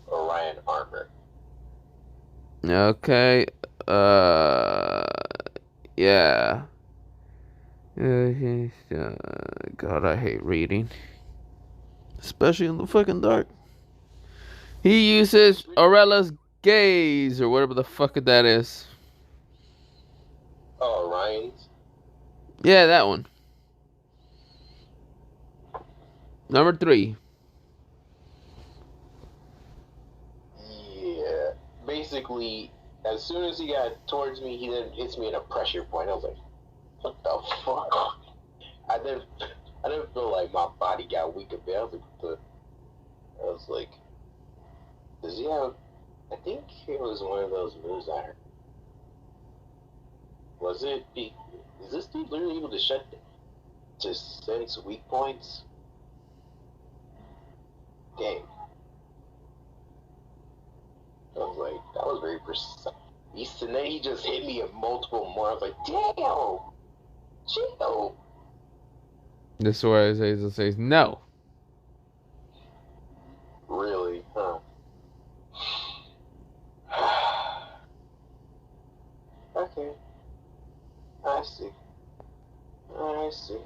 Orion armor. okay. Yeah. God, I hate reading, especially in the fucking dark. He uses Aurella's gaze, or whatever the fuck that is. Oh, Orion's? Yeah, that one. Number 3. basically, as soon as he got towards me, he then hits me at a pressure point. I was like, what the fuck? I didn't feel like my body got weak a bit. I was like, does he have? I think it was one of those moves I heard. Was it? Is this dude literally able to sense weak points? Dang. I was like, that was very precise. And then he just hit me a multiple more. I was like, damn, chill. This is where Azazel says no. Really? Huh. Okay. I see. I see.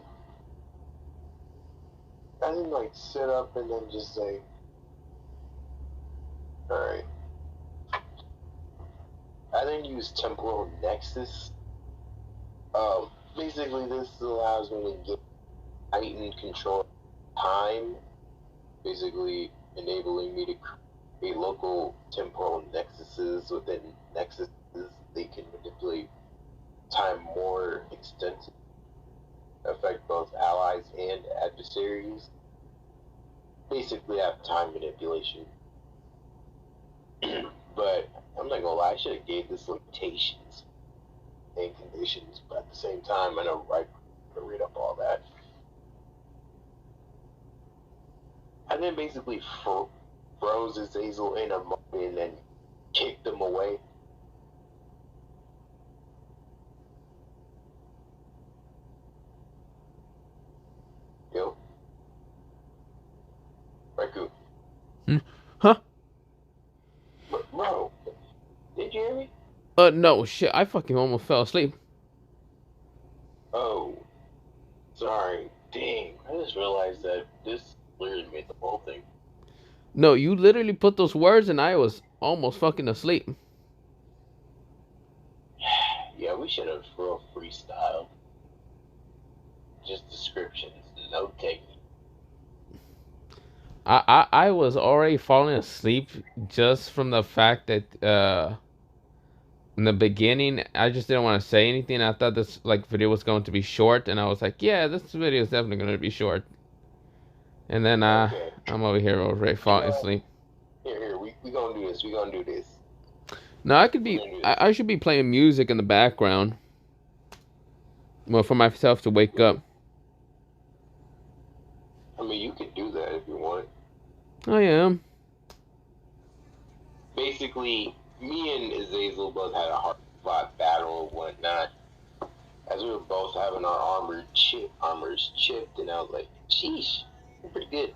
I didn't like sit up and then just say, alright. I didn't use temporal nexus. Basically this allows me to get heightened control of time, basically enabling me to create local temporal nexuses within nexuses. They can manipulate time more extensively, affect both allies and adversaries. Basically have time manipulation. But I'm not gonna lie, I should have gave this limitations and conditions, but at the same time I know I to read up all that. I then basically froze Azazel in a moment and then kicked him away. Yo. Raikou. Huh? Bro, did you hear me? No, shit, I fucking almost fell asleep. Oh, sorry. Dang, I just realized that this literally made the whole thing. No, you literally put those words and I was almost fucking asleep. Yeah, we should have real freestyle. Just descriptions, no technique. I was already falling asleep just from the fact that in the beginning I just didn't want to say anything. I thought this video was going to be short, and I was like, yeah, this video is definitely going to be short. And then Okay. I'm over here already falling asleep. Here, we gonna do this. We gonna do this. No, I should be playing music in the background. Well, for myself to wake up. I mean, you could do that if you want. I am. Basically, me and Azazel both had a hard-fought battle and whatnot. As we were both having our armors chipped, and I was like, sheesh, you're pretty good.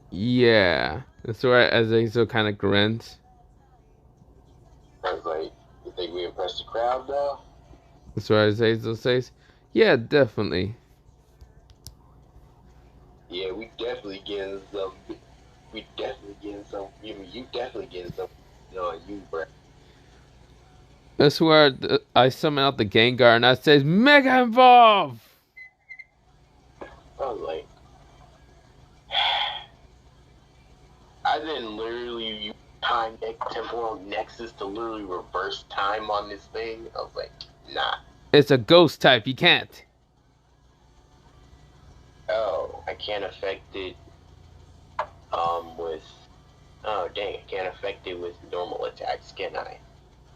Yeah. That's where Azazel kind of grins. I was like, you think we impressed the crowd, though? That's where Azazel says, yeah, definitely. Yeah, we definitely getting some. We definitely getting some. You definitely getting some. You, bro. That's where I summon out the Gengar and I says, Mega Evolve! I was like, I didn't literally use time temporal nexus to literally reverse time on this thing. I was like, nah. It's a ghost type, you can't. Oh, I can't affect it with oh dang, I can't affect it with normal attacks, can I?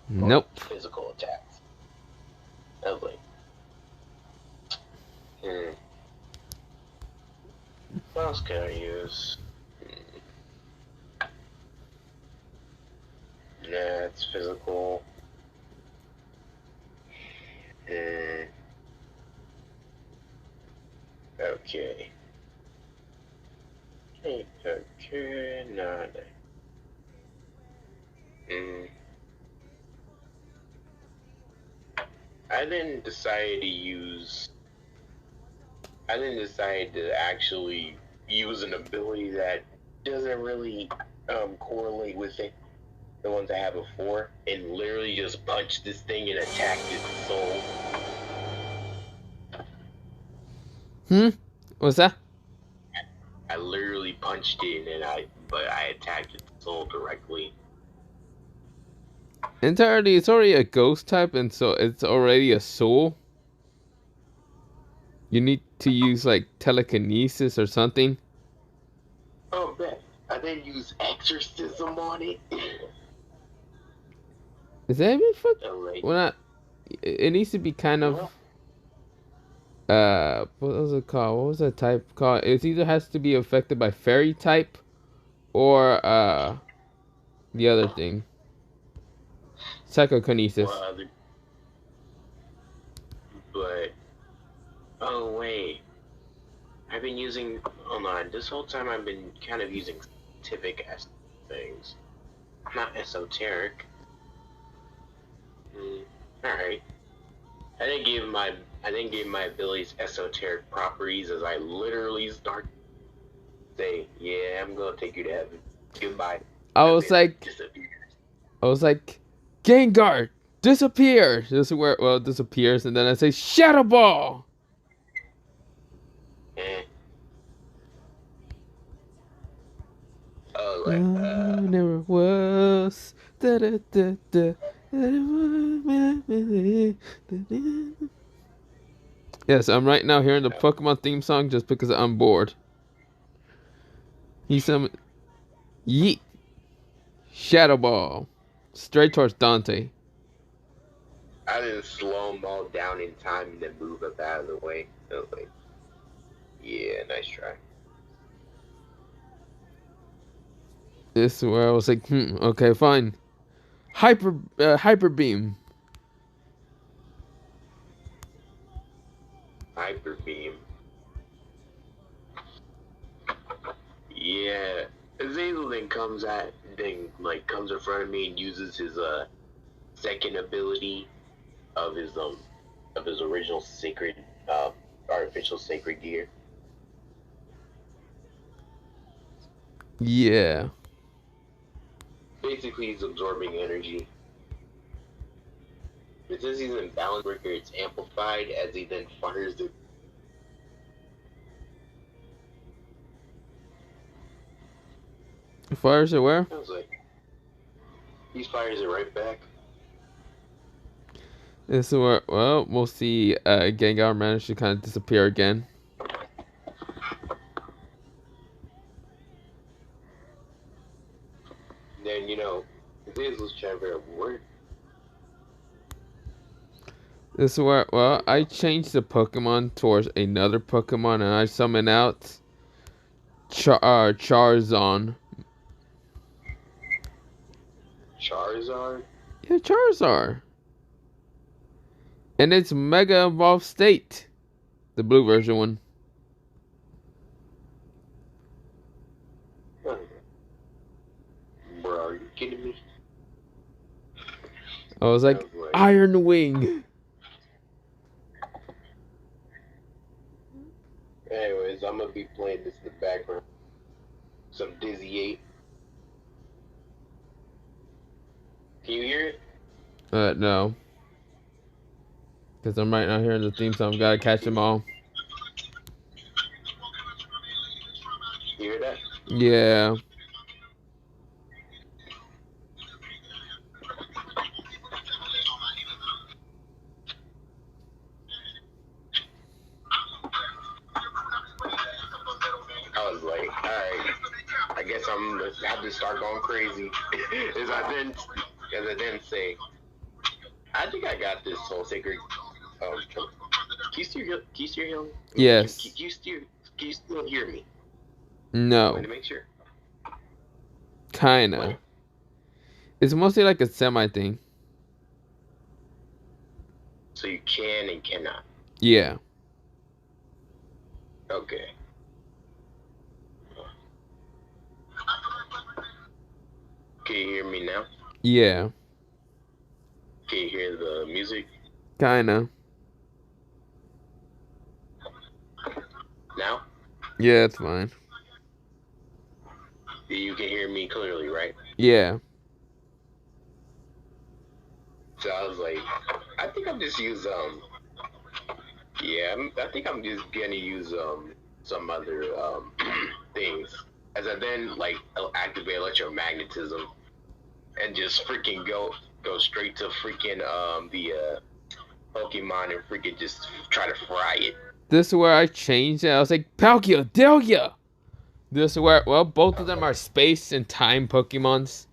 Nope. Or physical attacks. I was like, what else can I use? Nah, it's physical. Okay. Okay, nah. I didn't decide to actually use an ability that doesn't really correlate with it. The ones I had before, and literally just punched this thing and attacked its soul. What's that? I literally punched it and I attacked its soul directly. Entirely, it's already a ghost type, and so it's already a soul. You need to use like telekinesis or something. Oh, bet. I didn't use exorcism on it. Is that even fuck? Oh, like, Well, not. It needs to be kind of. What was it called? What was that type called? It either has to be affected by fairy type, or the other thing. Psychokinesis. well, but oh wait, I've been using. Hold on. This whole time I've been kind of using scientific things, not esoteric. All right. I didn't give my abilities esoteric properties as I literally start to say, yeah, I'm gonna take you to heaven. Goodbye. I was like, Gengar, disappear. This is where it disappears, and then I say Shadow Ball. Eh. Never was. Yes, I'm right now hearing the Pokemon theme song just because I'm bored. He summoned Yeet Shadow Ball straight towards Dante. I didn't slow them all down in time and then move up out of the way. I was like, yeah, nice try. This is where I was like, okay, fine. Hyper Beam. Hyper beam. Yeah. Azazel then comes in front of me and uses his second ability of his original sacred artificial sacred gear. Yeah. Basically he's absorbing energy. But since he's in balance breaker, it's amplified as he then fires the Fires it where? I was like, he fires it right back. This is where, we'll see Gengar manage to kind of disappear again. Then, Azazel's trying to figure out where. This is where, I changed the Pokemon towards another Pokemon, and I summon out Charizard. Charizard? Yeah, Charizard. And it's Mega Evolved State. The blue version one. Bro, are you kidding me? I was like, Iron Wing. Anyways, I'm gonna be playing this in the background. Some Dizzy 8. Can you hear it? No. Because I'm right now hearing the theme song. Gotta catch them all. You hear that? Yeah. I was like, alright, I guess I'm gonna have to start going crazy. As I then say, I think I got this whole sacred. Can you still hear me? Yes. Can you still hear me? No. Wait to make sure. Kinda. Wait. It's mostly like a semi thing. So you can and cannot. Yeah. Okay. Can you hear me now? Yeah. Can you hear the music? Kinda. Now? Yeah, it's fine. You can hear me clearly, right? Yeah. So I was like, I think I'm just use I think I'm just gonna use some other things as I then like activate electromagnetism and just freaking go straight to freaking the Pokemon and freaking just try to fry it. This is where I changed it. I was like, Palkia, Delia! This is where, well, both of them are space and time Pokemons.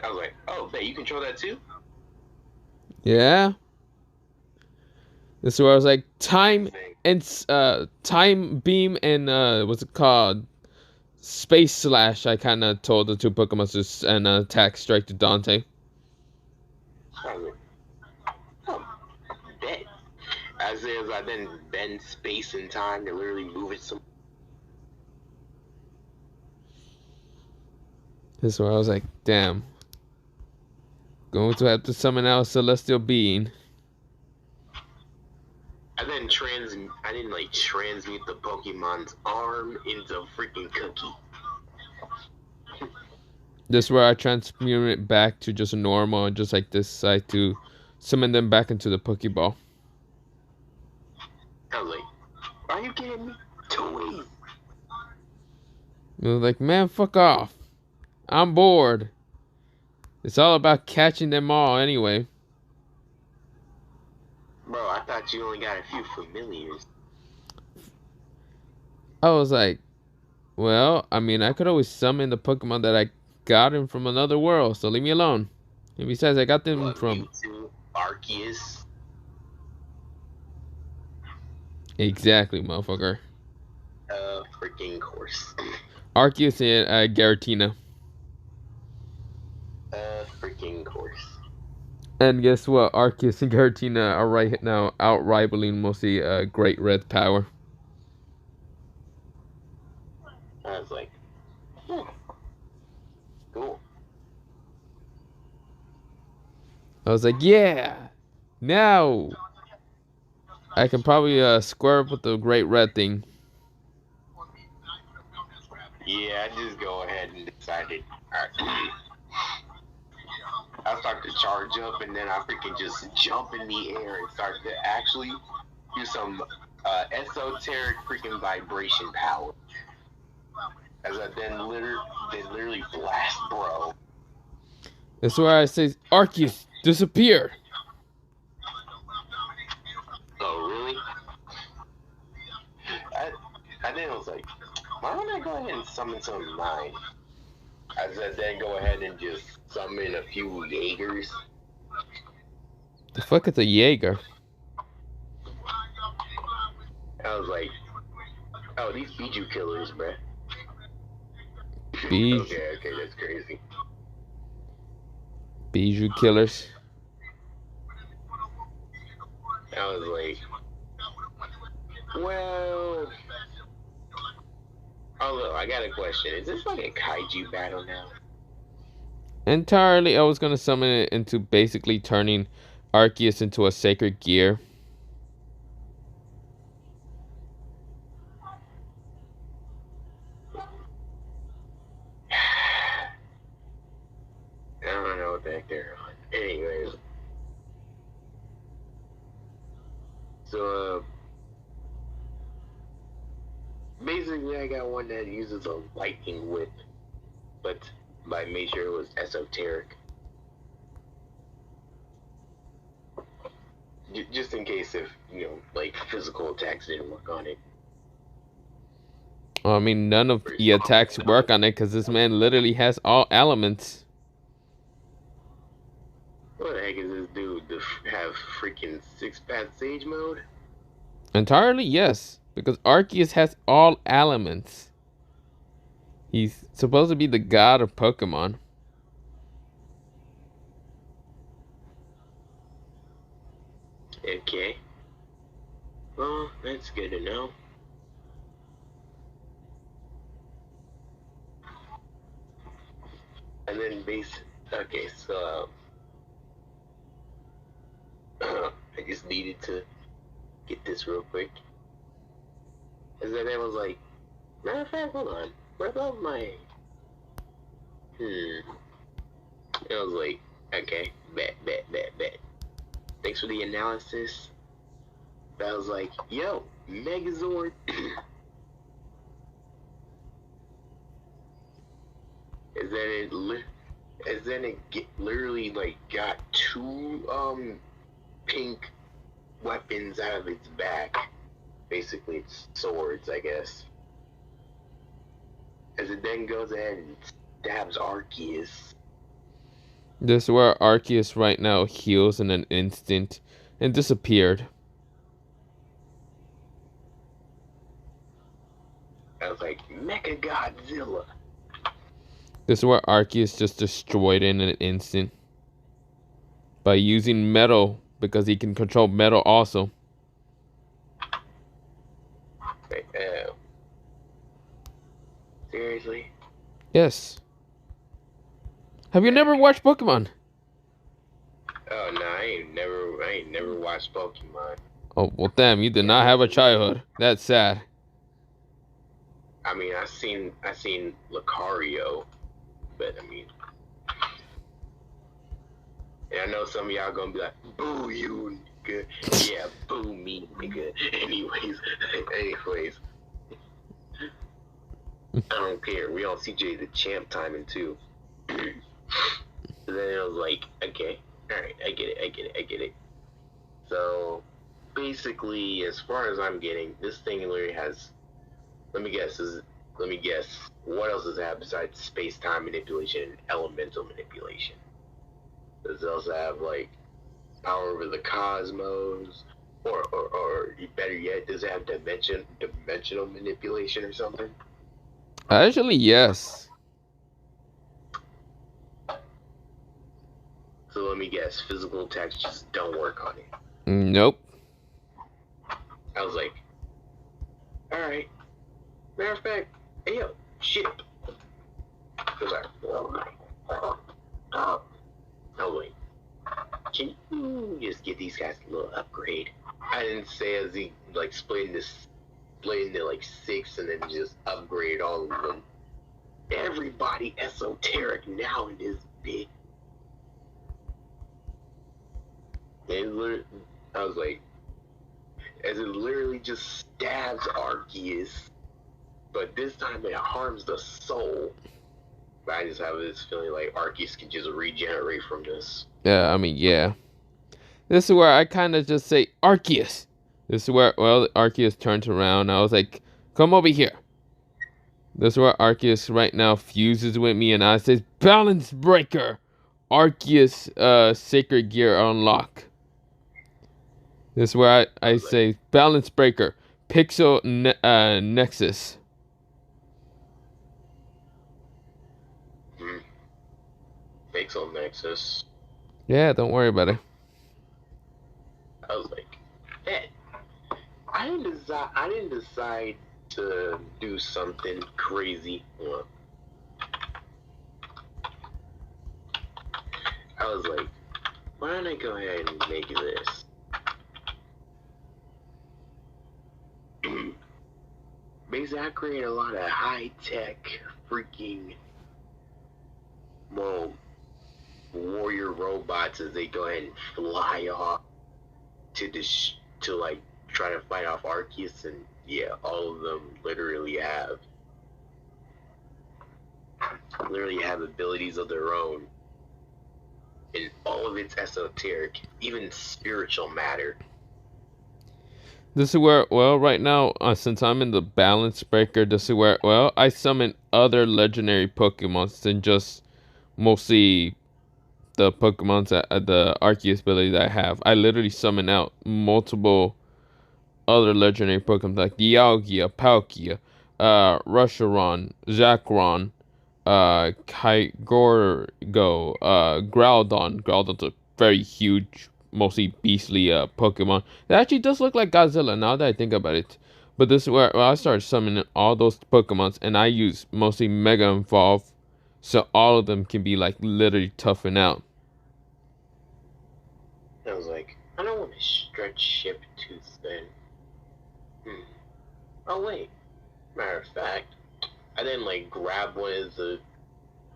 I was like, oh, bet you control that too? Yeah. This is where I was like, time and time beam and what's it called? Space Slash. I kind of told the two Pokemon to send an attack strike to Dante. I was like, oh, bet. As I then bend space and time to literally move it some. This is where I was like, damn. Going to have to summon out a celestial being. I didn't like transmute the Pokemon's arm into a freaking cookie. This is where I transmute it back to just a normal, just like this side to summon them back into the Pokeball. I was like, are you kidding me? Toys. I was like, man, fuck off. I'm bored. It's all about catching them all anyway. Bro, I thought you only got a few familiars. I was like, well, I mean, I could always summon the Pokemon that I got him from another world, so leave me alone. And besides, I got them from Mewtwo, Arceus. Exactly, motherfucker. Freaking course. Arceus and Garatina. Freaking course. And guess what? Arceus and Garatina are right now out rivaling mostly Great Red Power. I was like, cool. I was like, yeah, now I can probably square up with the Great Red thing. Yeah, I just go ahead and decided, alright. I start to charge up and then I freaking just jump in the air and start to actually do some esoteric freaking vibration power. As I then literally blast bro. That's why I say, Arceus, disappear. Oh, really? I then was like, why don't I go ahead and summon some of mine? As I then go ahead and just summon a few Jaegers. The fuck is a Jaeger? I was like, oh, these Bijou killers, bruh. Bijou. Okay, that's crazy. Bijou killers. I was like, well, although I got a question. Is this like a kaiju battle now? Entirely, I was gonna summon it into basically turning Arceus into a sacred gear. I don't know what the heck they're on. Anyways. So, basically I got one that uses a lightning whip, but I made sure it was esoteric. Just in case if, like physical attacks didn't work on it. I mean, none of the attacks work on it because this man literally has all elements. What the heck is this dude to have freaking 6-path Sage mode? Entirely, yes. Because Arceus has all elements. He's supposed to be the god of Pokemon. Okay. Well, that's good to know. And then okay, so I just needed to get this real quick. And then I was like, matter of fact, hold on. What about my I was like, okay, bet. Thanks for the analysis. But I was like, yo, Megazord. literally like got two pink weapons out of its back. Basically, it's swords, I guess. As it then goes ahead and stabs Arceus. This is where Arceus right now heals in an instant and disappeared. I was like, Mecha Godzilla. This is where Arceus just destroyed it in an instant. By using metal, because he can control metal also. Like, seriously? Yes. Have you never watched Pokemon? Oh no, I ain't never watched Pokemon. Oh well, damn! You did not have a childhood. That's sad. I mean, I seen Lucario, but I mean, and I know some of y'all gonna be like, "Boo you, nigga." Yeah, boo me, nigga. Anyways, I don't care. We on CJ the Champ timing too. So then it was like, okay, all right, I get it. So basically, as far as I'm getting, this thing literally has. Let me guess. What else does it have besides space-time manipulation and elemental manipulation? Does it also have like power over the cosmos, or better yet, does it have dimensional manipulation or something? Actually, yes. So let me guess. Physical attacks just don't work on it. Nope. I was like, all right. Matter of fact, hey yo, shit. Oh wait, can you just give these guys a little upgrade? I didn't say as he like split into like 6 and then just upgrade all of them. Everybody esoteric now in this bit. I was like, as it literally just stabs Arceus, but this time it harms the soul. But I just have this feeling like Arceus can just regenerate from this. Yeah, I mean, yeah. This is where I kind of just say, Arceus. This is where, well, Arceus turns around. I was like, come over here. This is where Arceus right now fuses with me, and I says, Balance Breaker. Arceus, Sacred Gear unlock. This is where I say, Balance Breaker. Pixel Nexus. Pixel Nexus. Yeah, don't worry about it. I was like, hey, I didn't decide to do something crazy. I was like, why don't I go ahead and make this? Basically, I create a lot of high-tech freaking, well, warrior robots as they go ahead and fly off to like try to fight off Arceus, and yeah, all of them literally have abilities of their own, and all of it's esoteric, even spiritual matter. This is where, well, right now, since I'm in the Balance Breaker, this is where, well, I summon other legendary Pokemons than just mostly the Pokemons that the Arceus ability that I have. I literally summon out multiple other legendary Pokemon like Dialga, Palkia, Reshiram, Zekrom, Kyogre, Groudon. Groudon's a very huge, mostly beastly Pokemon. It actually does look like Godzilla now that I think about it. But this is where I started summoning all those Pokemons, and I use mostly Mega Evolve, so all of them can be like literally toughen out. I was like, I don't want to stretch ship too thin. Oh wait, matter of fact, I didn't like grab one of the.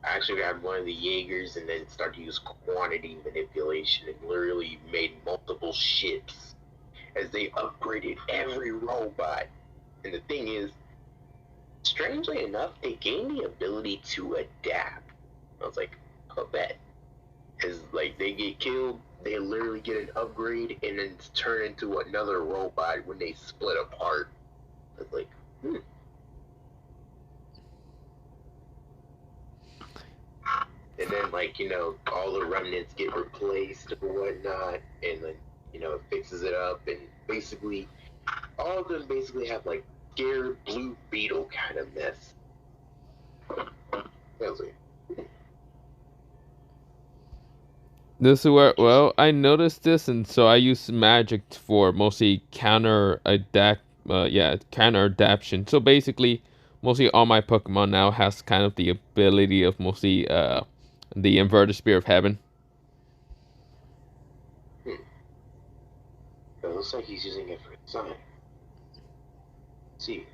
I actually grabbed one of the Jaegers and then started to use quantity manipulation and literally made multiple ships as they upgraded every robot. And the thing is, strangely enough, they gain the ability to adapt. I was like, oh, bet. Because, like, they get killed, they literally get an upgrade, and then turn into another robot when they split apart. I was like, And then, like, all the remnants get replaced or whatnot, and then, it fixes it up, and basically, all of them basically have, like, scared blue beetle kind of mess. I was like, This is where, well, I noticed this, and so I use magic for mostly counter adaptation. So basically, mostly all my Pokemon now has kind of the ability of mostly the inverted spear of heaven. It looks like he's using it for his son. See.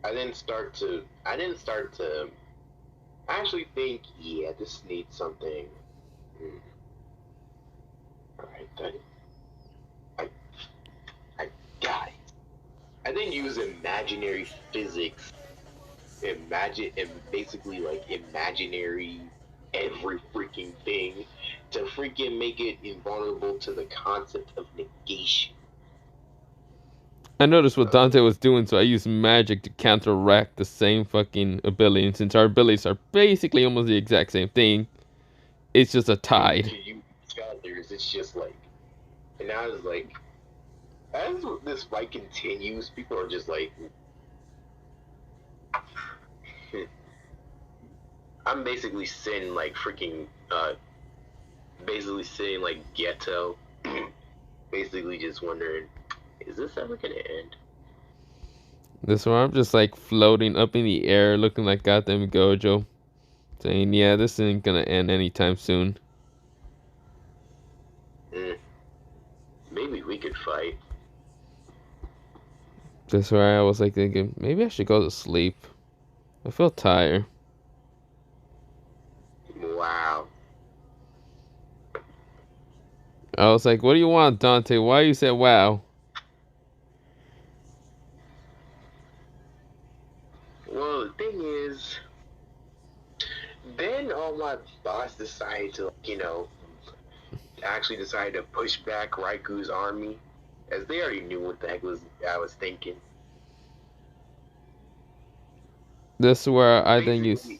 I didn't start to I actually think, yeah, this needs something. Alright, then. I got it. I didn't use imaginary physics. Basically, like, imaginary every freaking thing to freaking make it invulnerable to the concept of negation. I noticed what Dante was doing, so I used magic to counteract the same fucking ability. And since our abilities are basically almost the exact same thing, it's just a tide. To you scholars, it's just like, and now it's like, as this fight continues, people are just like, I'm basically sitting like freaking, basically sitting like ghetto, basically just wondering, is this ever gonna end? This one, I'm just like floating up in the air, looking like goddamn Gojo, saying, "Yeah, this ain't gonna end anytime soon." Maybe we could fight. That's where I was like thinking, maybe I should go to sleep. I feel tired. Wow. I was like, "What do you want, Dante? Why you said wow?" Well, the thing is, then all my boss decided to, actually decided to push back Raiku's army, as they already knew what the heck I was thinking. This is where I Basically, then use.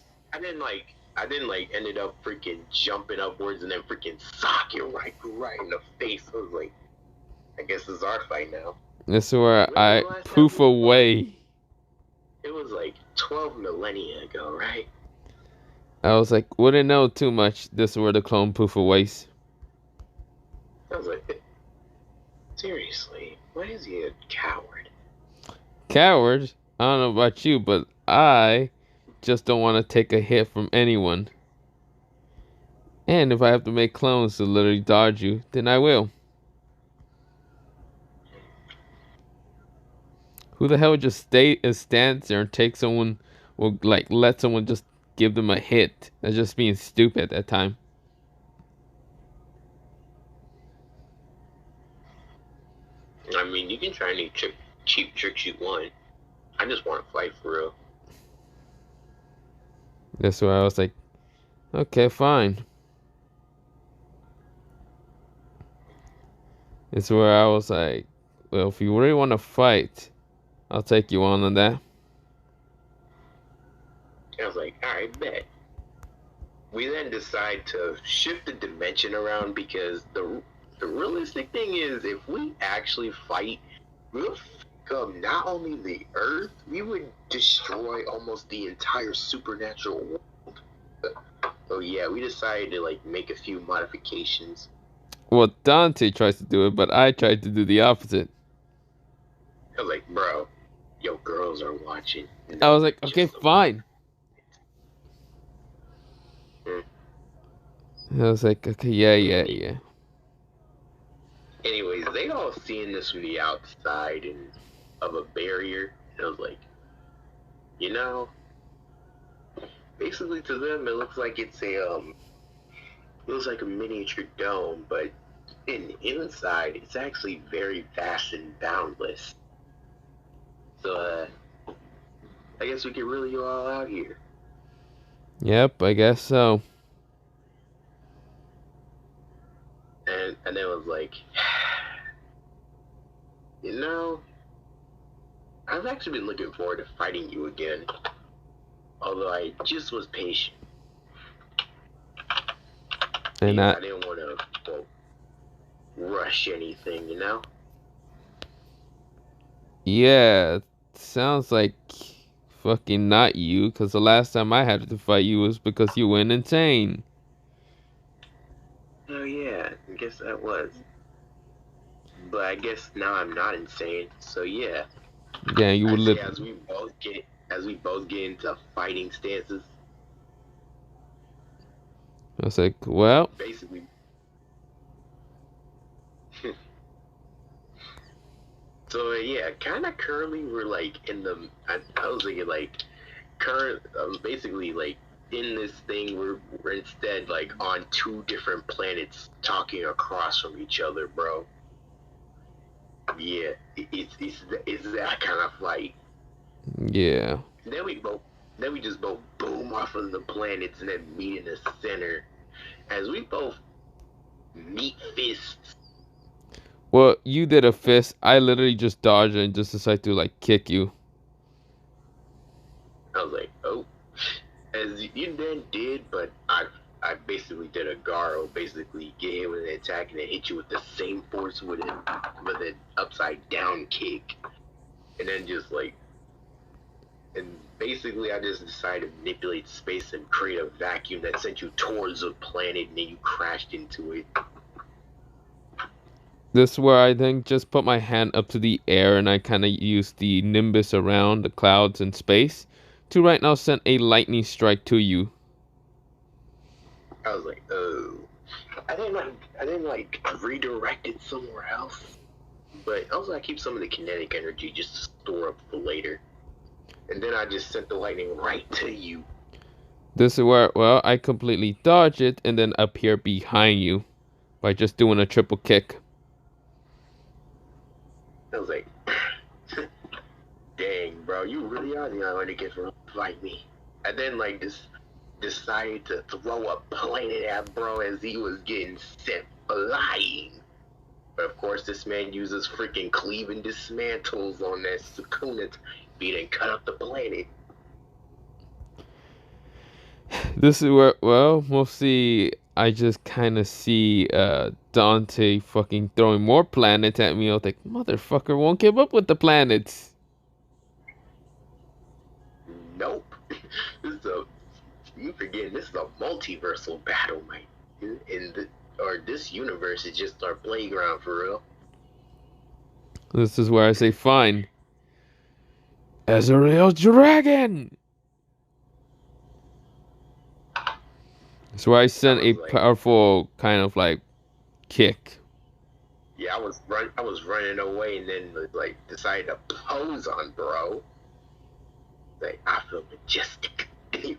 I didn't ended up freaking jumping upwards and then freaking socking Raikou right in the face. I was like, I guess this is our fight now. This is where I poof away. It was like 12 millennia ago, right? I was like, wouldn't know too much. This is where the clone poof aways. I was like, seriously, why is he a coward? Coward? I don't know about you, but I just don't want to take a hit from anyone. And if I have to make clones to literally dodge you, then I will. Who the hell would just stand there and take someone, or like let someone just give them a hit? That's just being stupid at that time. I mean, you can try any cheap tricks you want. I just want to fight for real. That's why I was like, okay, fine. It's where I was like, well, if you really want to fight, I'll take you on that. I was like, alright, bet. We then decide to shift the dimension around because the realistic thing is, if we actually fight, we'll fuck up not only the Earth, we would destroy almost the entire supernatural world. So yeah, we decided to like make a few modifications. Well, Dante tries to do it, but I tried to do the opposite. I was like, bro, yo, girls are watching. I was like, okay, fine. I was like, okay, yeah. Anyways, they all seeing this from the outside and of a barrier, and I was like, basically to them it looks like it's a miniature dome, but inside it's actually very vast and boundless. So I guess we could really go all out here. Yep, I guess so. And it was like, you know, I've actually been looking forward to fighting you again. Although I just was patient. And I didn't want to rush anything, you know? yeah, sounds like fucking not you, because the last time I had to fight you was because you went insane. Oh yeah, I guess that was. But I guess now I'm not insane, so yeah. Yeah, you I would say live. as we both get into fighting stances, I was like, well, basically. So yeah, kind of currently we're like in the. I was thinking like basically like in this thing we're instead like on two different planets talking across from each other, bro. Yeah, it's that kind of fight. yeah. Then we just both boom off of the planets and then meet in the center as we both meet fists. Well, you did a fist. I literally just dodged and just decided to like kick you. I was like, oh, as you then did, but I basically did a Garo, basically get hit with an attack and then hit you with the same force with an upside down kick, and then just like, and basically I just decided to manipulate space and create a vacuum that sent you towards a planet, and then you crashed into it. This is where I then just put my hand up to the air and I kind of used the nimbus around the clouds and space to right now send a lightning strike to you. I was like, oh, I didn't like redirect it somewhere else, but also I keep some of the kinetic energy just to store up for later. And then I just sent the lightning right to you. This is where, well, I completely dodge it and then appear behind you by just doing a triple kick. I was like, dang, bro, you really are the only kid for like me. And then like this decided to throw a planet at bro as he was getting sent flying. But of course, this man uses freaking cleave and dismantles on that Sukuna beat and cut up the planet. This is where, well, we'll see. I just kind of see Dante fucking throwing more planets at me. I was like, motherfucker won't give up with the planets. Nope. You forgetting this is a multiversal battle, man. Or this universe is just our playground for real. This is where I say, fine. As a real dragon! So I sent a powerful kind of like kick. Yeah, I was running away and then like decided to pose on bro. Like I feel majestic. I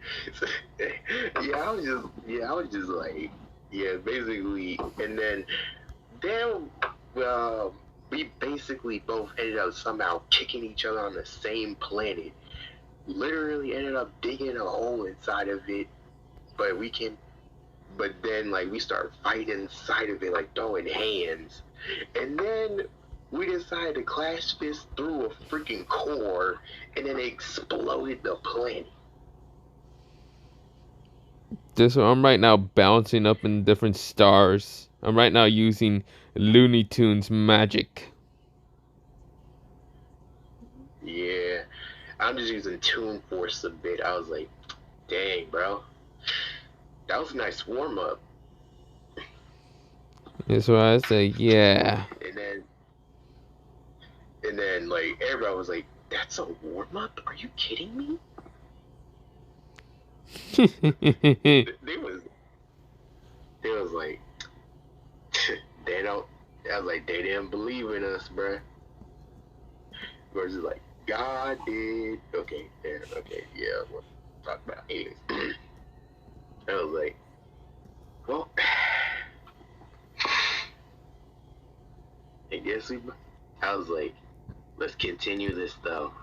was just like basically, and then we basically both ended up somehow kicking each other on the same planet. Literally ended up digging a hole inside of it, but then like we started fighting inside of it, like throwing hands, and then we decided to clash fists through a freaking core, and then it exploded the planet. So I'm right now bouncing up in different stars. I'm right now using Looney Tunes magic. Yeah, I'm just using Toon Force a bit. I was like, dang, bro, that was a nice warm up. That's why I say, yeah. And then like everybody was like, that's a warm up? Are you kidding me? they was like, they don't. I was like, they didn't believe in us, bruh. Versus like, God did. Okay, yeah. We'll talk about aliens. I was like, well, I guess I was like, let's continue this though.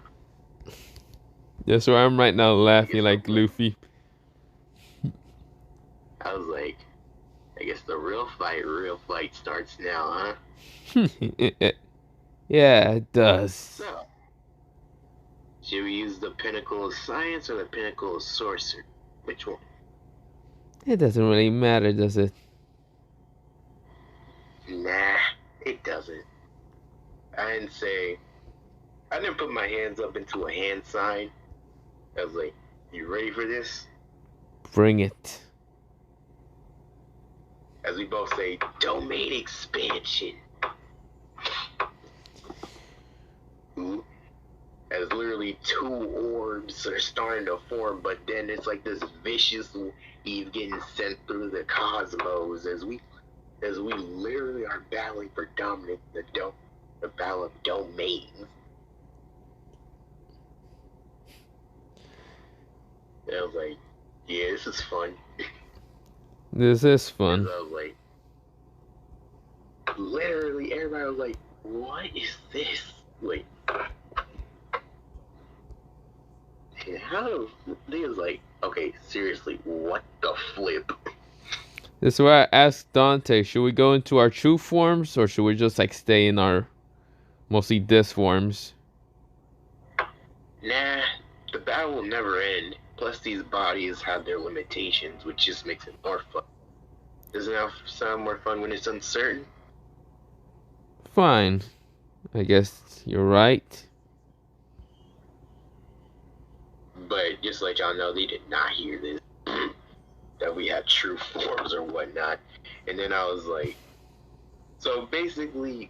That's why I'm right now laughing like Luffy. I was like, I guess the real fight starts now, huh? Yeah, it does. So, should we use the pinnacle of science or the pinnacle of sorcery? Which one? It doesn't really matter, does it? Nah, it doesn't. I didn't put my hands up into a hand sign. I was like, you ready for this? Bring it. As we both say, domain expansion. Ooh. As literally 2 orbs are starting to form, but then it's like this vicious weave getting sent through the cosmos as we literally are battling for dominance, the battle of domains. And I was like, yeah, this is fun. This is fun. I was like, literally everybody was like, what is this? Like, and how they was like, okay, seriously, what the flip? This is why I asked Dante, should we go into our true forms or should we just like stay in our mostly this forms? Nah, the battle will never end. Plus, these bodies have their limitations, which just makes it more fun. Doesn't that sound more fun when it's uncertain? Fine. I guess you're right. But just to let y'all know, they did not hear this. That we have true forms or whatnot. And then I was like, so basically,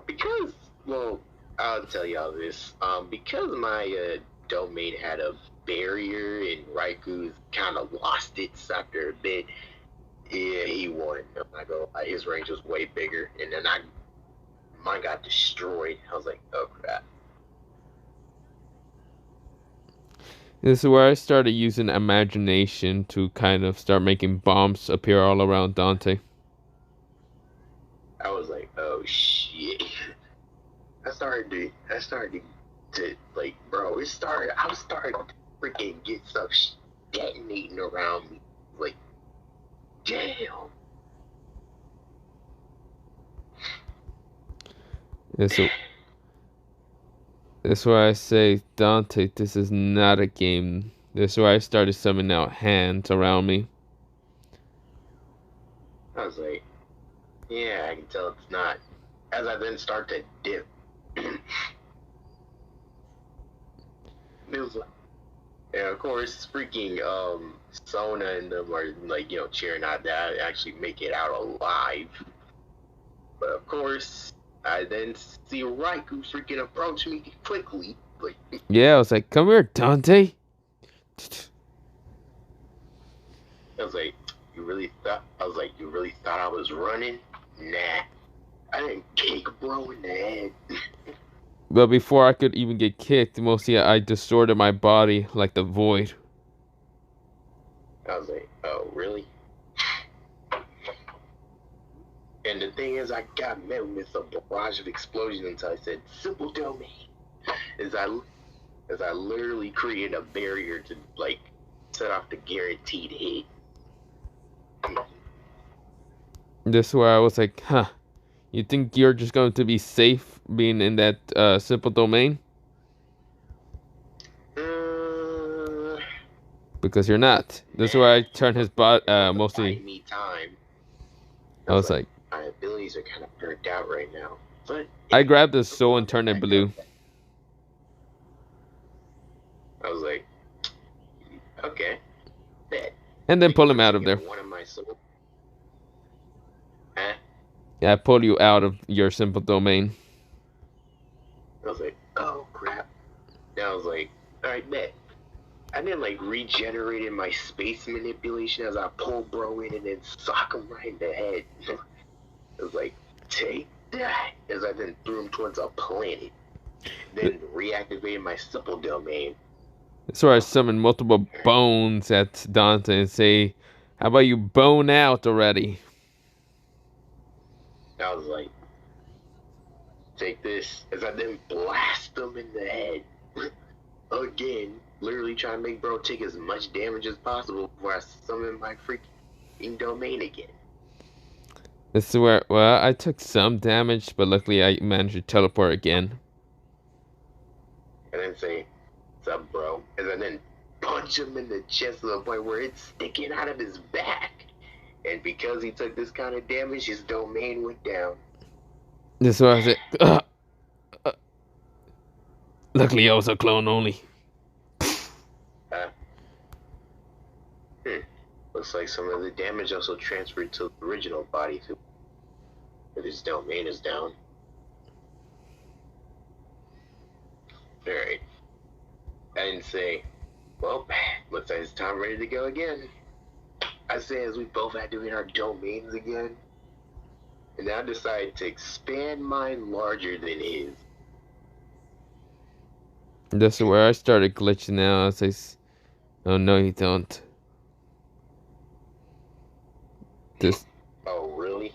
because, well, I'll tell y'all this. Because my domain had a barrier and Raiku's kind of lost it after a bit, yeah, he won. I'm not gonna lie, his range was way bigger. And then mine got destroyed. I was like, oh crap. This is where I started using imagination to kind of start making bombs appear all around Dante. I was like, oh shit. I started to like, bro, I was starting to freaking get stuff detonating around me. Like, damn. That's why I say, Dante, this is not a game. This is why I started summoning out hands around me. I was like, yeah, I can tell it's not. As I then start to dip. It was like, and of course, freaking Sona and them are like, cheering out that I actually make it out alive. But of course, I then see Raikou freaking approach me quickly. Like, yeah, I was like, come here, Dante. I was like, you really thought I was running? Nah. I didn't kick bro in the head. But before I could even get kicked, mostly I distorted my body like the void. I was like, oh, really? And the thing is, I got met with a barrage of explosions until I said, simple domain. As I literally created a barrier to, like, set off the guaranteed hit. This is where I was like, huh, you think you're just going to be safe being in that simple domain? Because you're not. This is where I turned his bot mostly. Me time. I was like, my abilities are kind of burnt out right now. But I grabbed his soul and turned it blue. I was like, okay, bet. And then pull him out of there. One of my soul. Huh? Yeah, I pulled you out of your simple domain. I was like, oh crap. Then I was like, alright, bet. I then like regenerated my space manipulation as I pulled bro in and then sock him right in the head. It was like, take that, as I then threw him towards a planet. Then reactivated my simple domain. That's where I summoned multiple bones at Dante and say, how about you bone out already? I was like, take this, as I then blast him in the head again. literally trying to make bro take as much damage as possible before I summon my freaking domain again. This is where, well, I took some damage, but luckily I managed to teleport again. And then say, "What's up, bro?" And then punch him in the chest to the point where it's sticking out of his back. And because he took this kind of damage, his domain went down. This is where I said, luckily I was a clone only. Looks like some of the damage also transferred to the original body too. But his domain is down. Alright. I didn't say, well, looks like it's time ready to go again. I say as we both had doing our domains again. And now I decided to expand mine larger than his. This is where I started glitching out. I say, oh no you don't. This. Oh really?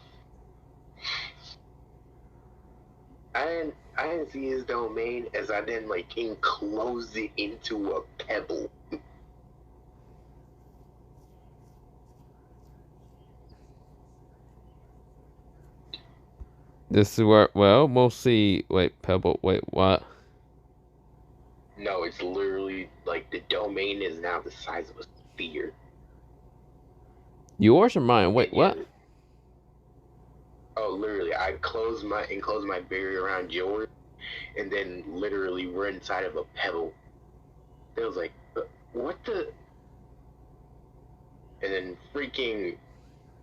I didn't see his domain as I then like enclose it into a pebble. This is where, well, mostly, wait, Pebble, wait, what? No, it's literally like the domain is now the size of a sphere. Yours or mine? Wait, what? Oh, literally, I enclose my barrier around yours, and then literally we're inside of a pebble. It was like, what the? And then freaking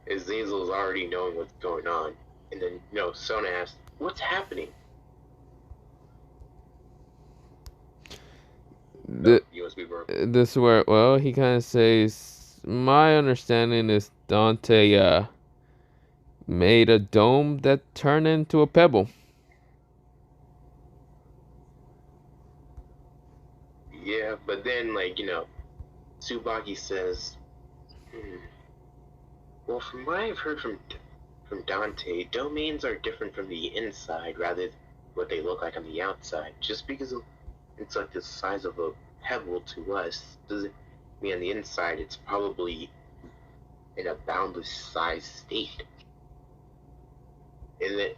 Azazel's already knowing what's going on. And then, Sona asks, what's happening? This is where, well, he kind of says, my understanding is Dante made a dome that turned into a pebble. Yeah, but then, Tsubaki says, well, from what I've heard from Dante, domains are different from the inside rather than what they look like on the outside. Just because it's like the size of a pebble to us doesn't mean on the inside it's probably in a boundless size state. And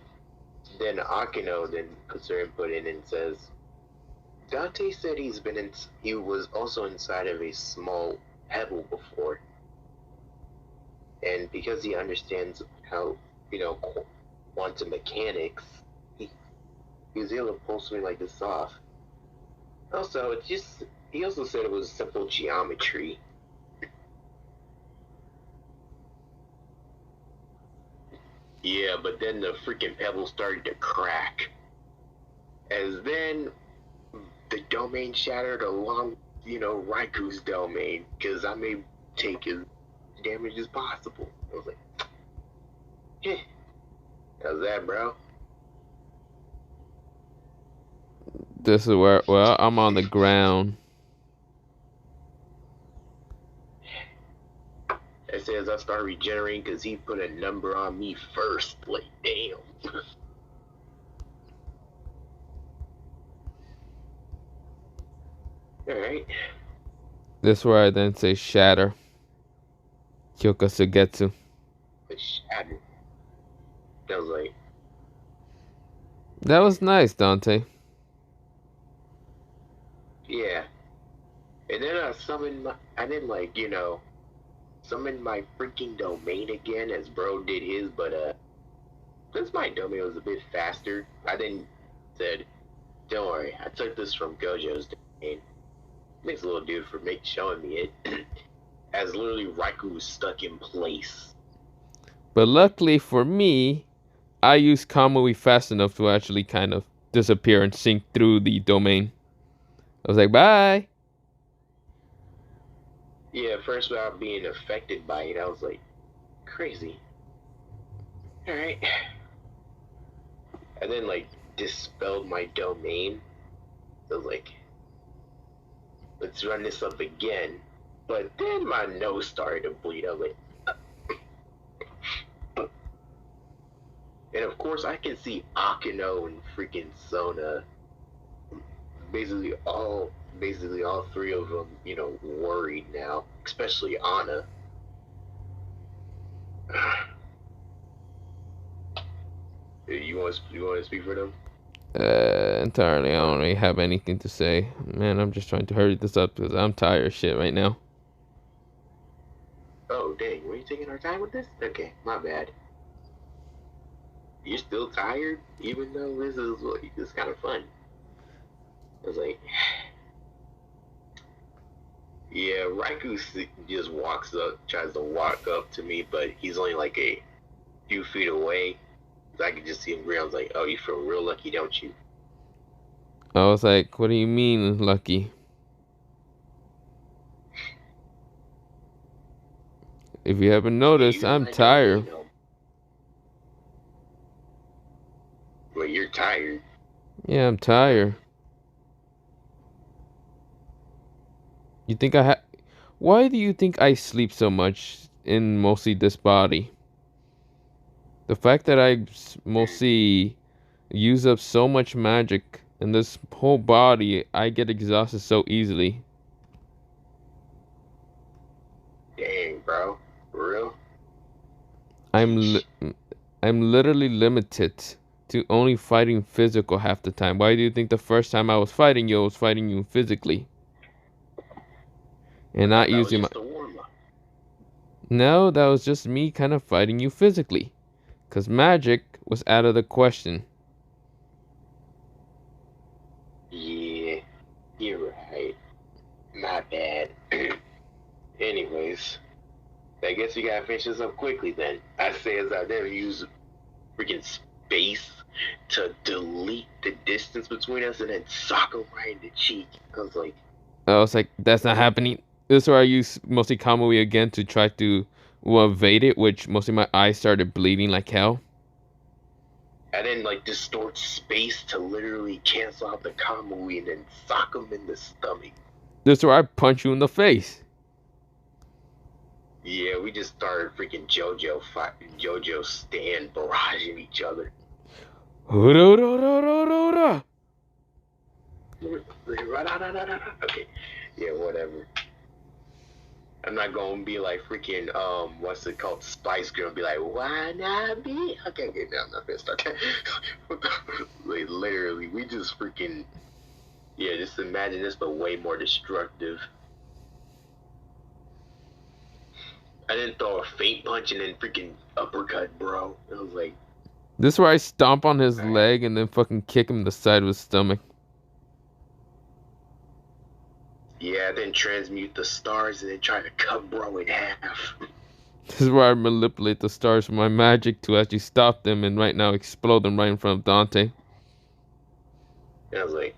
then Akino then puts her input in and says, Dante said he was also inside of a small pebble before. And because he understands how, quantum mechanics, he was able to pull something like this off. Also, he also said it was simple geometry. Yeah, but then the freaking pebble started to crack. As then the domain shattered along, Raiku's domain, because I may take as damage as possible. I was like, how's that, bro? This is where, well, I'm on the ground. It says I start regenerating because he put a number on me first. Like, damn. Alright. This is where I then say shatter. Kyoka Sugetsu. The shatter. That was like, that was nice, Dante. yeah. And then I summoned my freaking domain again as bro did his, but since my domain was a bit faster, I then said, don't worry, I took this from Gojo's domain. Thanks, little dude, for showing me it. As literally Raikou was stuck in place. But luckily for me, I used Kamui fast enough to actually kind of disappear and sink through the domain. I was like, bye. Yeah, first without being affected by it, I was like, crazy. Alright. And then, dispelled my domain. So I was like, let's run this up again. But then my nose started to bleed. I was like, and of course I can see Akino and freaking Sona basically all basically all three of them, worried now, especially Anna. You want to speak for them? Entirely. I don't really have anything to say. Man, I'm just trying to hurry this up because I'm tired of shit right now. Oh, dang. Were you taking our time with this? Okay, my bad. You're still tired? Even though this is kind of fun. I was like... Yeah, Raikou just walks up, tries to walk up to me, but he's only like a few feet away. I could just see him grin. I was like, oh, you feel real lucky, don't you? I was like, what do you mean, lucky? If you haven't noticed, I'm tired. Well, you're tired. Yeah, I'm tired. You think Why do you think I sleep so much in mostly this body? The fact that I mostly use up so much magic in this whole body, I get exhausted so easily. Dang, bro. For real? I'm literally limited to only fighting physical half the time. Why do you think the first time I was fighting you, I was fighting you physically? And not using my... No, that was just me kind of fighting you physically. Because magic was out of the question. Yeah, you're right. My bad. Anyways, I guess we gotta finish this up quickly then. I say as I never use freaking space to delete the distance between us and then sock him right in the cheek. I was like, that's not happening. This is where I use mostly Kamui again to try to evade it, which mostly my eyes started bleeding like hell. And then distort space to literally cancel out the Kamui and then sock him in the stomach. This is where I punch you in the face. Yeah, we just started freaking JoJo Stan barraging each other. Okay, yeah, whatever. I'm not gonna be like freaking what's it called, Spice Girl, and be like, why not be? Okay, now I'm not gonna start that. Literally, we just freaking, yeah, just imagine this, but way more destructive. I didn't throw a feint punch and then freaking uppercut, bro. It was like... This is where I stomp on his leg and then fucking kick him in the side of his stomach. Yeah, then transmute the stars and then try to cut bro in half. This is where I manipulate the stars with my magic to actually stop them and right now explode them right in front of Dante. And I was like,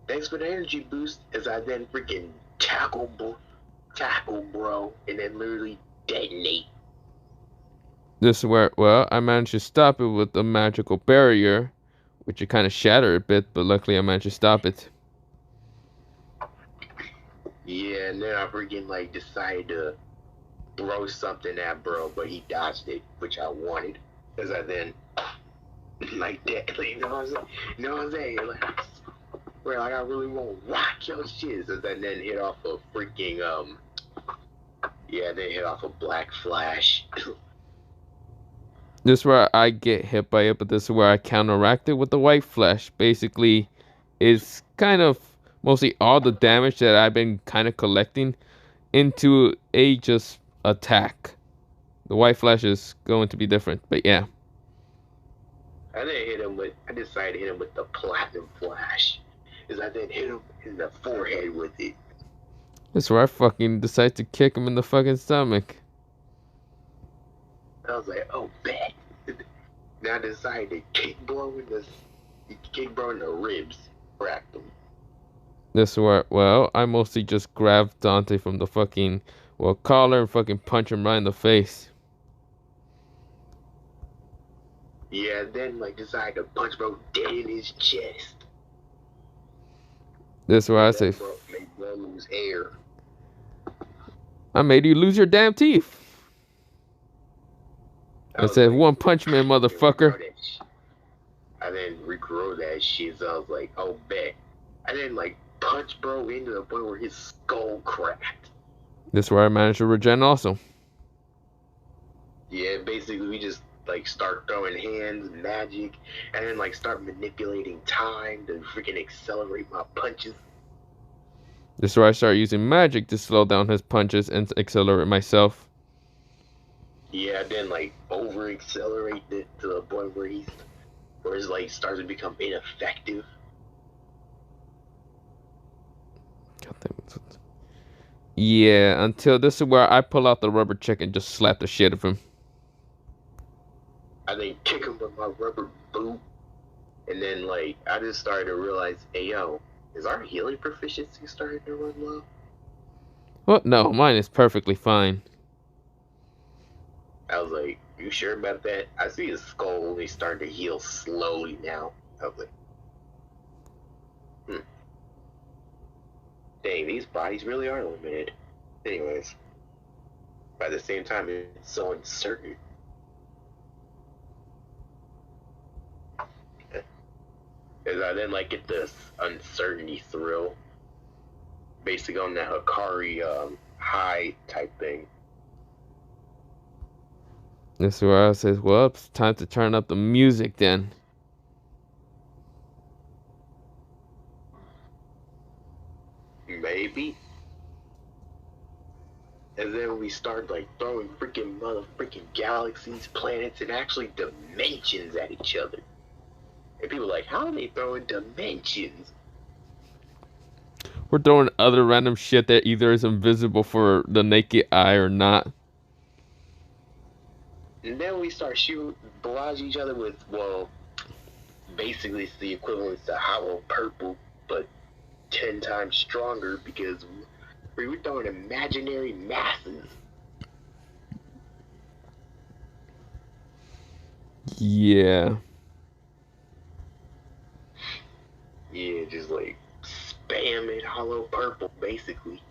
thanks for the energy boost, as I then freaking tackle bro, and then literally detonate. This is where, well, I managed to stop it with a magical barrier, which it kind of shattered a bit, but luckily I managed to stop it. Yeah, and then I freaking decided to throw something at bro, but he dodged it, which I wanted. As I then that, you know what I'm saying? You know what I'm saying? I really want to rock your shit. As I then hit off a freaking they hit off a black flash. This is where I get hit by it, but this is where I counteract it with the white flash. Basically, it's kind of mostly all the damage that I've been kind of collecting into a just attack. The white flash is going to be different, but yeah. I decided to hit him with the platinum flash. As I then hit him in the forehead with it. This is where I fucking decide to kick him in the fucking stomach. I was like, oh, bet. Now I decided to kick bro in the ribs, cracked him. This is where, well, I mostly just grab Dante from the fucking, collar and fucking punch him right in the face. Yeah, then decided to punch bro dead in his chest. This is where I say, made bro lose air. I made you lose your damn teeth. I said, one punch man, motherfucker. I then regrow that shit, so I was like, oh, bet. I then punch bro into the point where his skull cracked. This is where I managed to regen also. Yeah, basically we just like start throwing hands, magic, and then like start manipulating time to freaking accelerate my punches. This is where I start using magic to slow down his punches and accelerate myself. Yeah, then like over accelerate it to the point where it's like starts to become ineffective. God damn it. Yeah, until this is where I pull out the rubber chick and just slap the shit out of him. I then kick him with my rubber boot, and then like I just started to realize, hey yo, is our healing proficiency starting to run low? Well, no, mine is perfectly fine. I was like, you sure about that? I see his skull only starting to heal slowly now. I was like, dang, these bodies really are limited. Anyways, by the same time, it's so uncertain. Because I then like get this uncertainty thrill, basically on that Hikari high type thing. This is where I says, well, it's time to turn up the music then. Maybe. And then we start like throwing freaking galaxies, planets, and actually dimensions at each other. And people are like, how are they throwing dimensions? We're throwing other random shit that either is invisible for the naked eye or not. And then we start barrage each other with, well, basically it's the equivalent to hollow purple, but 10 times stronger because we were throwing imaginary masses. Yeah. Yeah, just like spam it hollow purple, basically.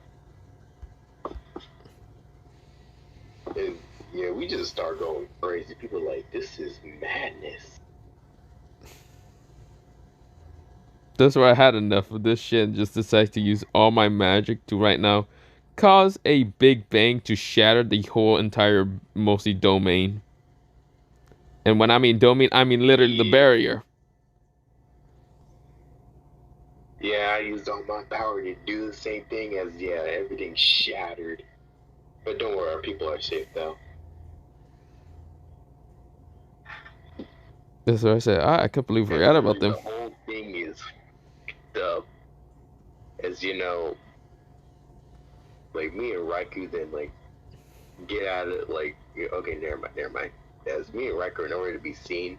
And yeah, we just start going crazy. People are like, this is madness. That's where I had enough of this shit and just decided to use all my magic to right now cause a big bang to shatter the whole entire mostly domain. And when I mean domain, I mean literally the barrier. Yeah, I used all my power to do the same thing as, yeah, everything shattered. But don't worry, our people are safe though. That's what I said. I completely forgot about them. The whole thing is the, as you know, like me and Raikou then like get out of it, like, okay, never mind. As me and Raikou are nowhere to be seen,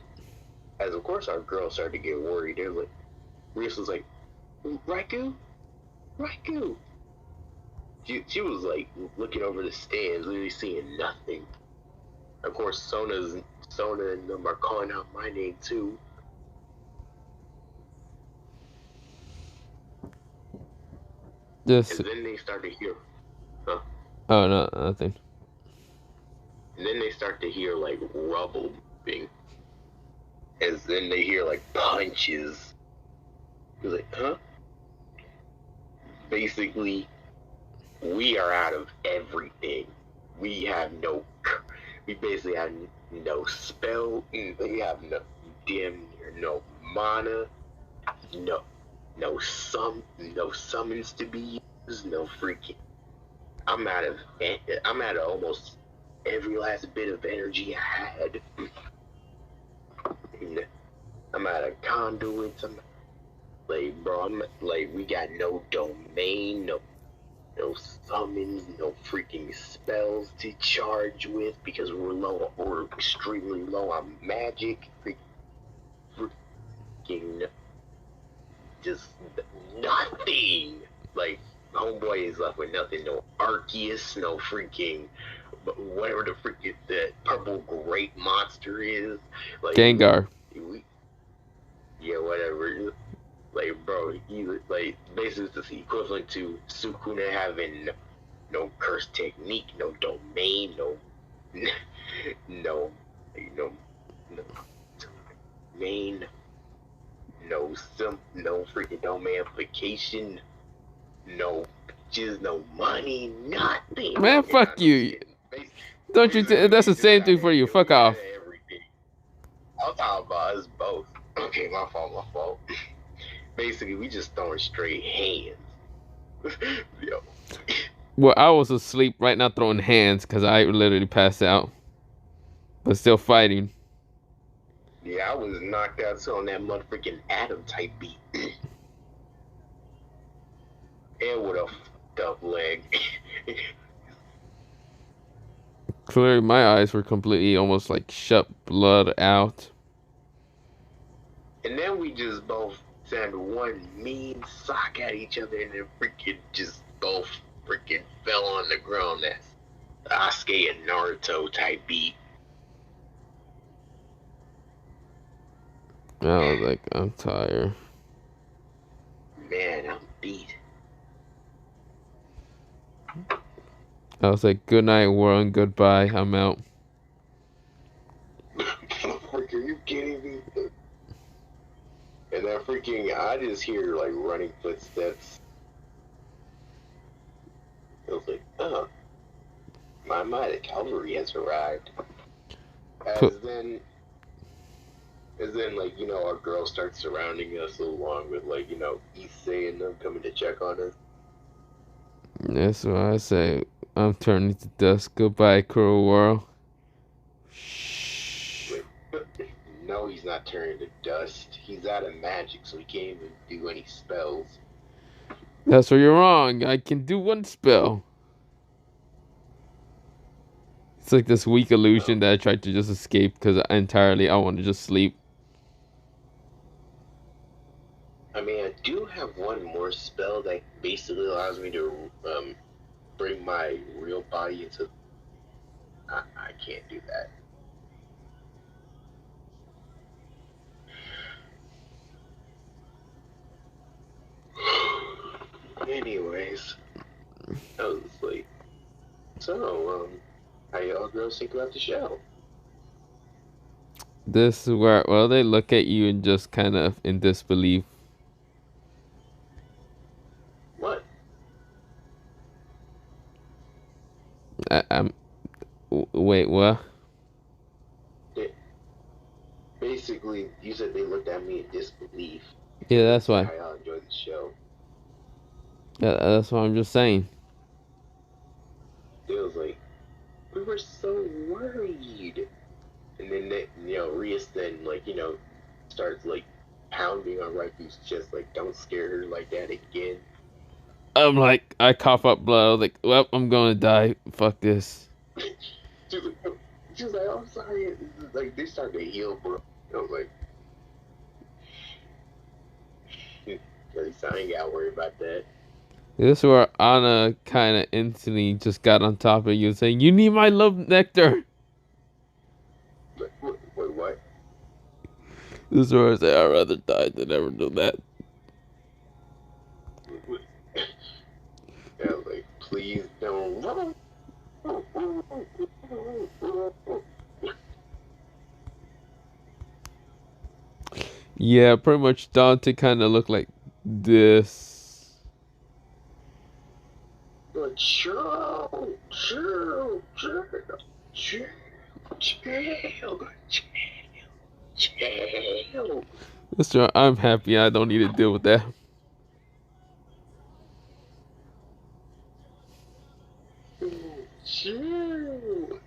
as of course our girls started to get worried. They're like, Risa's like, Raikou? She was like looking over the stands, literally seeing nothing. Of course, Sona and them are calling out my name too. And then they start to hear, huh? Oh no, nothing. And then they start to hear like rubble moving. As then they hear like punches. He's like, huh? Basically, we are out of everything. We basically have no spell. We have no damn near no mana. No summons to be used. No freaking. I'm out of almost every last bit of energy I had. I'm out of conduits. I'm like, bro, we got no domain, no summons, no freaking spells to charge with because we're extremely low on magic. Freaking just nothing. Like, homeboy is left with nothing. No Arceus, no freaking whatever the purple great monster is. Like Gengar. Yeah, whatever. Like, bro, like basically it's the equivalent to Sukuna having no curse technique, no domain, no main, no freaking domain application, no, just no money, nothing. Man, fuck you. Don't you? That's the same thing for you. Fuck off. I'm talking about us both. Okay, my fault. Basically, we just throwing straight hands. Yo. Well, I was asleep right now throwing hands because I literally passed out. But still fighting. Yeah, I was knocked out on that motherfucking Adam type beat. And with a fucked up leg. Clearly, my eyes were completely almost like shut blood out. And then we just both sent one mean sock at each other and then freaking just both freaking fell on the ground. That's Sasuke and Naruto type beat. I was like, I'm tired. Man, I'm beat. I was like, good night, world, goodbye. I'm out. Are you kidding me? And then freaking, I just hear like running footsteps. I was like, oh, the cavalry has arrived. As then, like, you know, our girl starts surrounding us along with, like, you know, Issei and them coming to check on us. That's why I say, I'm turning to dust. Goodbye, cruel world. Shh. No, he's not turning to dust. He's out of magic, so he can't even do any spells. That's where you're wrong. I can do one spell. It's like this weak illusion that I tried to just escape because I want to just sleep. I mean, I do have one more spell that basically allows me to bring my real body into... I can't do that. Anyways, I was like, so, how y'all girls think about the show? This is where, well, they look at you and just kind of in disbelief. What? Wait, what? Basically, you said they looked at me in disbelief. Yeah, that's why. How y'all enjoyed the show. Yeah, that's what I'm just saying. It was like, we were so worried. And then, you know, Rias then, like, you know, starts, like, pounding on Raiku's chest, like, don't scare her like that again. I'm like, I cough up blood. I was like, well, I'm gonna die. Fuck this. she was like, oh, I'm sorry. Like, they started to heal, bro. I was like, at least I ain't gotta worry about that. This is where Anna kind of instantly just got on top of you saying, you need my love nectar. Wait, what? This is where I say, I'd rather die than ever do that. Yeah, like, please don't. Yeah, pretty much Dante kind of looked like this. But chill. Mister, I'm happy I don't need to deal with that. Chill.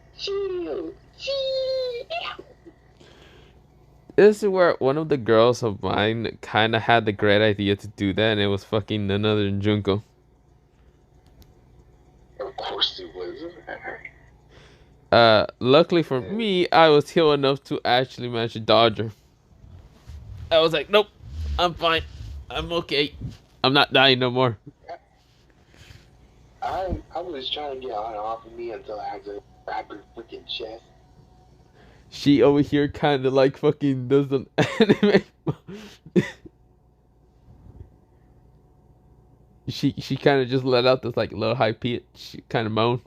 This is where one of the girls of mine kind of had the great idea to do that, and it was fucking none other than Junko. Of course it was. Luckily for me, I was healed enough to actually manage to dodge her. I was like, nope, I'm fine. I'm okay. I'm not dying no more. I was trying to get on off of me until I had to grab her freaking chest. She over here kind of like fucking does an anime. She kind of just let out this like little high pitch kind of moan.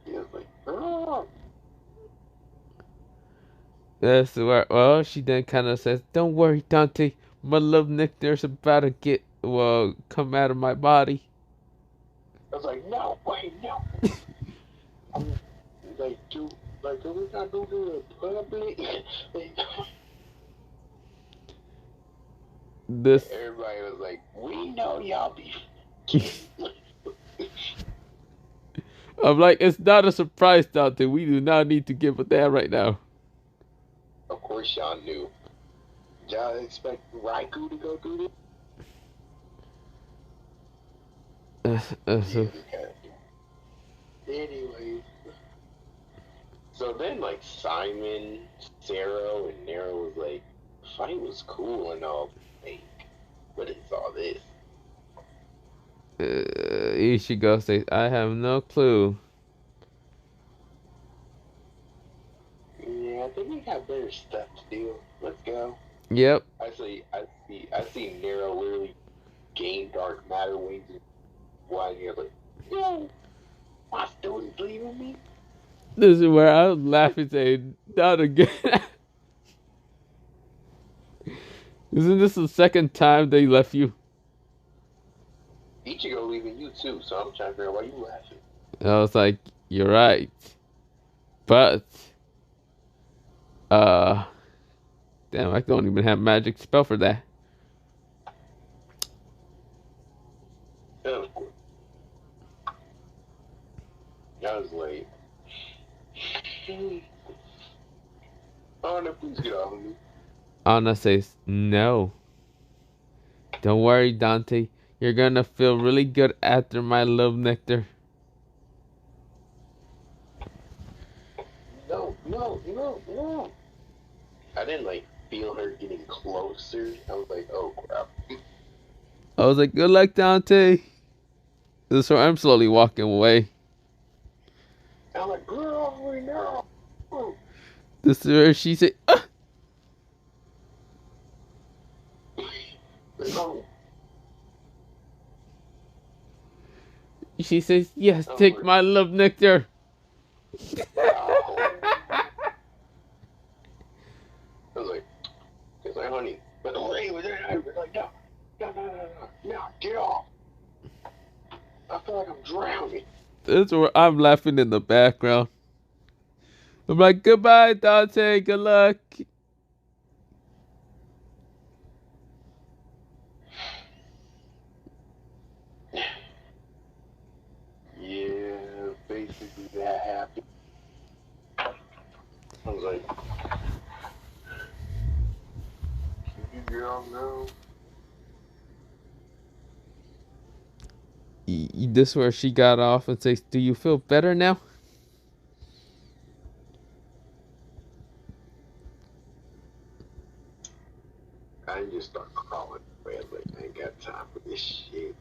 Yeah, like, oh. That's where, well, she then kind of says, don't worry, Dante. My love nectar's about to get will come out of my body. I was like, no, wait, no. I'm like, dude, like, are we not do this in public? This. Everybody was like, we know y'all be. I'm like, it's not a surprise, Dante. We do not need to give a damn right now. Of course, y'all knew. Y'all expect Raikou to go through this? So, Anyways. So then, like, Simon, Sarah, and Nero was like, fight was cool and all. Like, what is all this? Ichigo says, I have no clue. Yeah, I think we got better stuff to do. Let's go. Yep. I see Nero literally gain dark matter wings and while you're like, yo, my student's leaving me. This is where I was laughing, saying, not again. Isn't this the second time they left you? Ichigo leaving you too, so I'm trying to figure out why you laughing. I was like, you're right. But, damn, I don't even have magic spell for that. Of course. I was like, Anna, please get off of me. Anna says, no. Don't worry, Dante. You're gonna feel really good after my love nectar. No. I didn't like feel her getting closer. I was like, oh crap. I was like, good luck, Dante. So I'm slowly walking away. I'm like, girl, we know. This is where she said, No. She says, yes, take my love nectar. I was like, honey, but the lady was there. I was like, no, get off. I feel like I'm drowning. That's where I'm laughing in the background. I'm like, goodbye, Dante. Good luck. Yeah, basically that happened. I was like, you girl know. This is where she got off and says, do you feel better now? I just start crawling. Like, I ain't got time for this shit.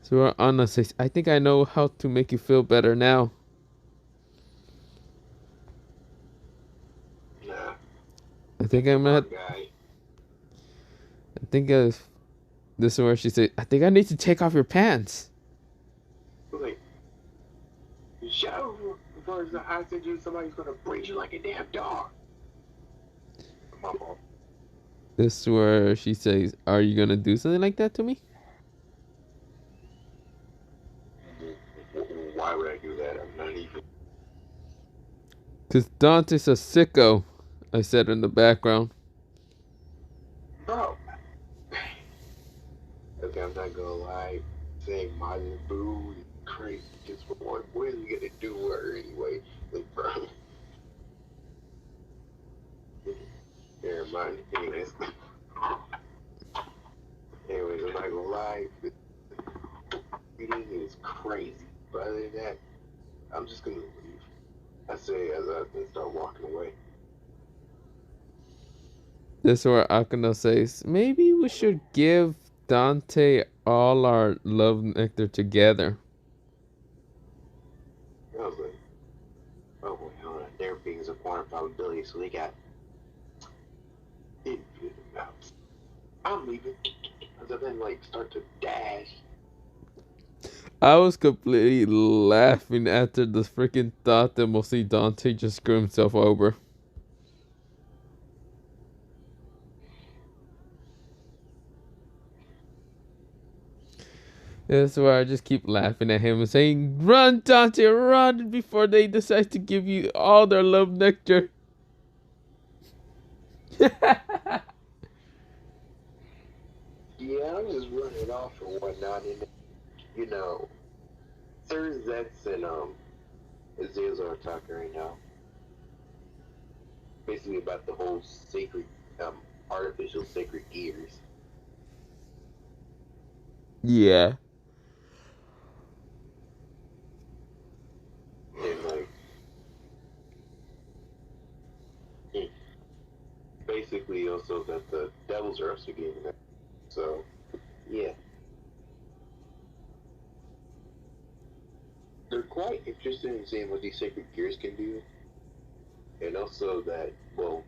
So Anna says, I think I know how to make you feel better now. Nah. I think I'm at. Guy. I think this is where she said, I think I need to take off your pants. Like, shut up before I said you somebody's gonna breed you like a damn dog. My mom. This is where she says, are you gonna do something like that to me? Why would I do that? I'm not even. Because Dante's a sicko, I said in the background. Bro. Okay, I'm not gonna lie. Saying Majin Buu is crazy. Just for what is he gonna do to her anyway? Like, bro. Never mind. Anyways, I'm not gonna lie. Eating is crazy. But other than that, I'm just gonna leave. I say as I start walking away. This is where Akano says, maybe we should give Dante all our love nectar together. I was like, oh wait, hold on. Their beings a quantum probability, so they got infinite amounts. I'm leaving. As I then like start to dash. I was completely laughing after the freaking thought that we'll see Dante just screw himself over. That's why I just keep laughing at him and saying, "Run, Dante, run!" before they decide to give you all their love nectar. Yeah, I'm just running off and whatnot, and you know, Sir Zex and Aziz are talking right now, basically about the whole sacred, artificial sacred gears, Yeah. and like, hmm, basically also that the devils are also getting that. So, yeah, they're quite interested in seeing what these sacred gears can do, and also that, well,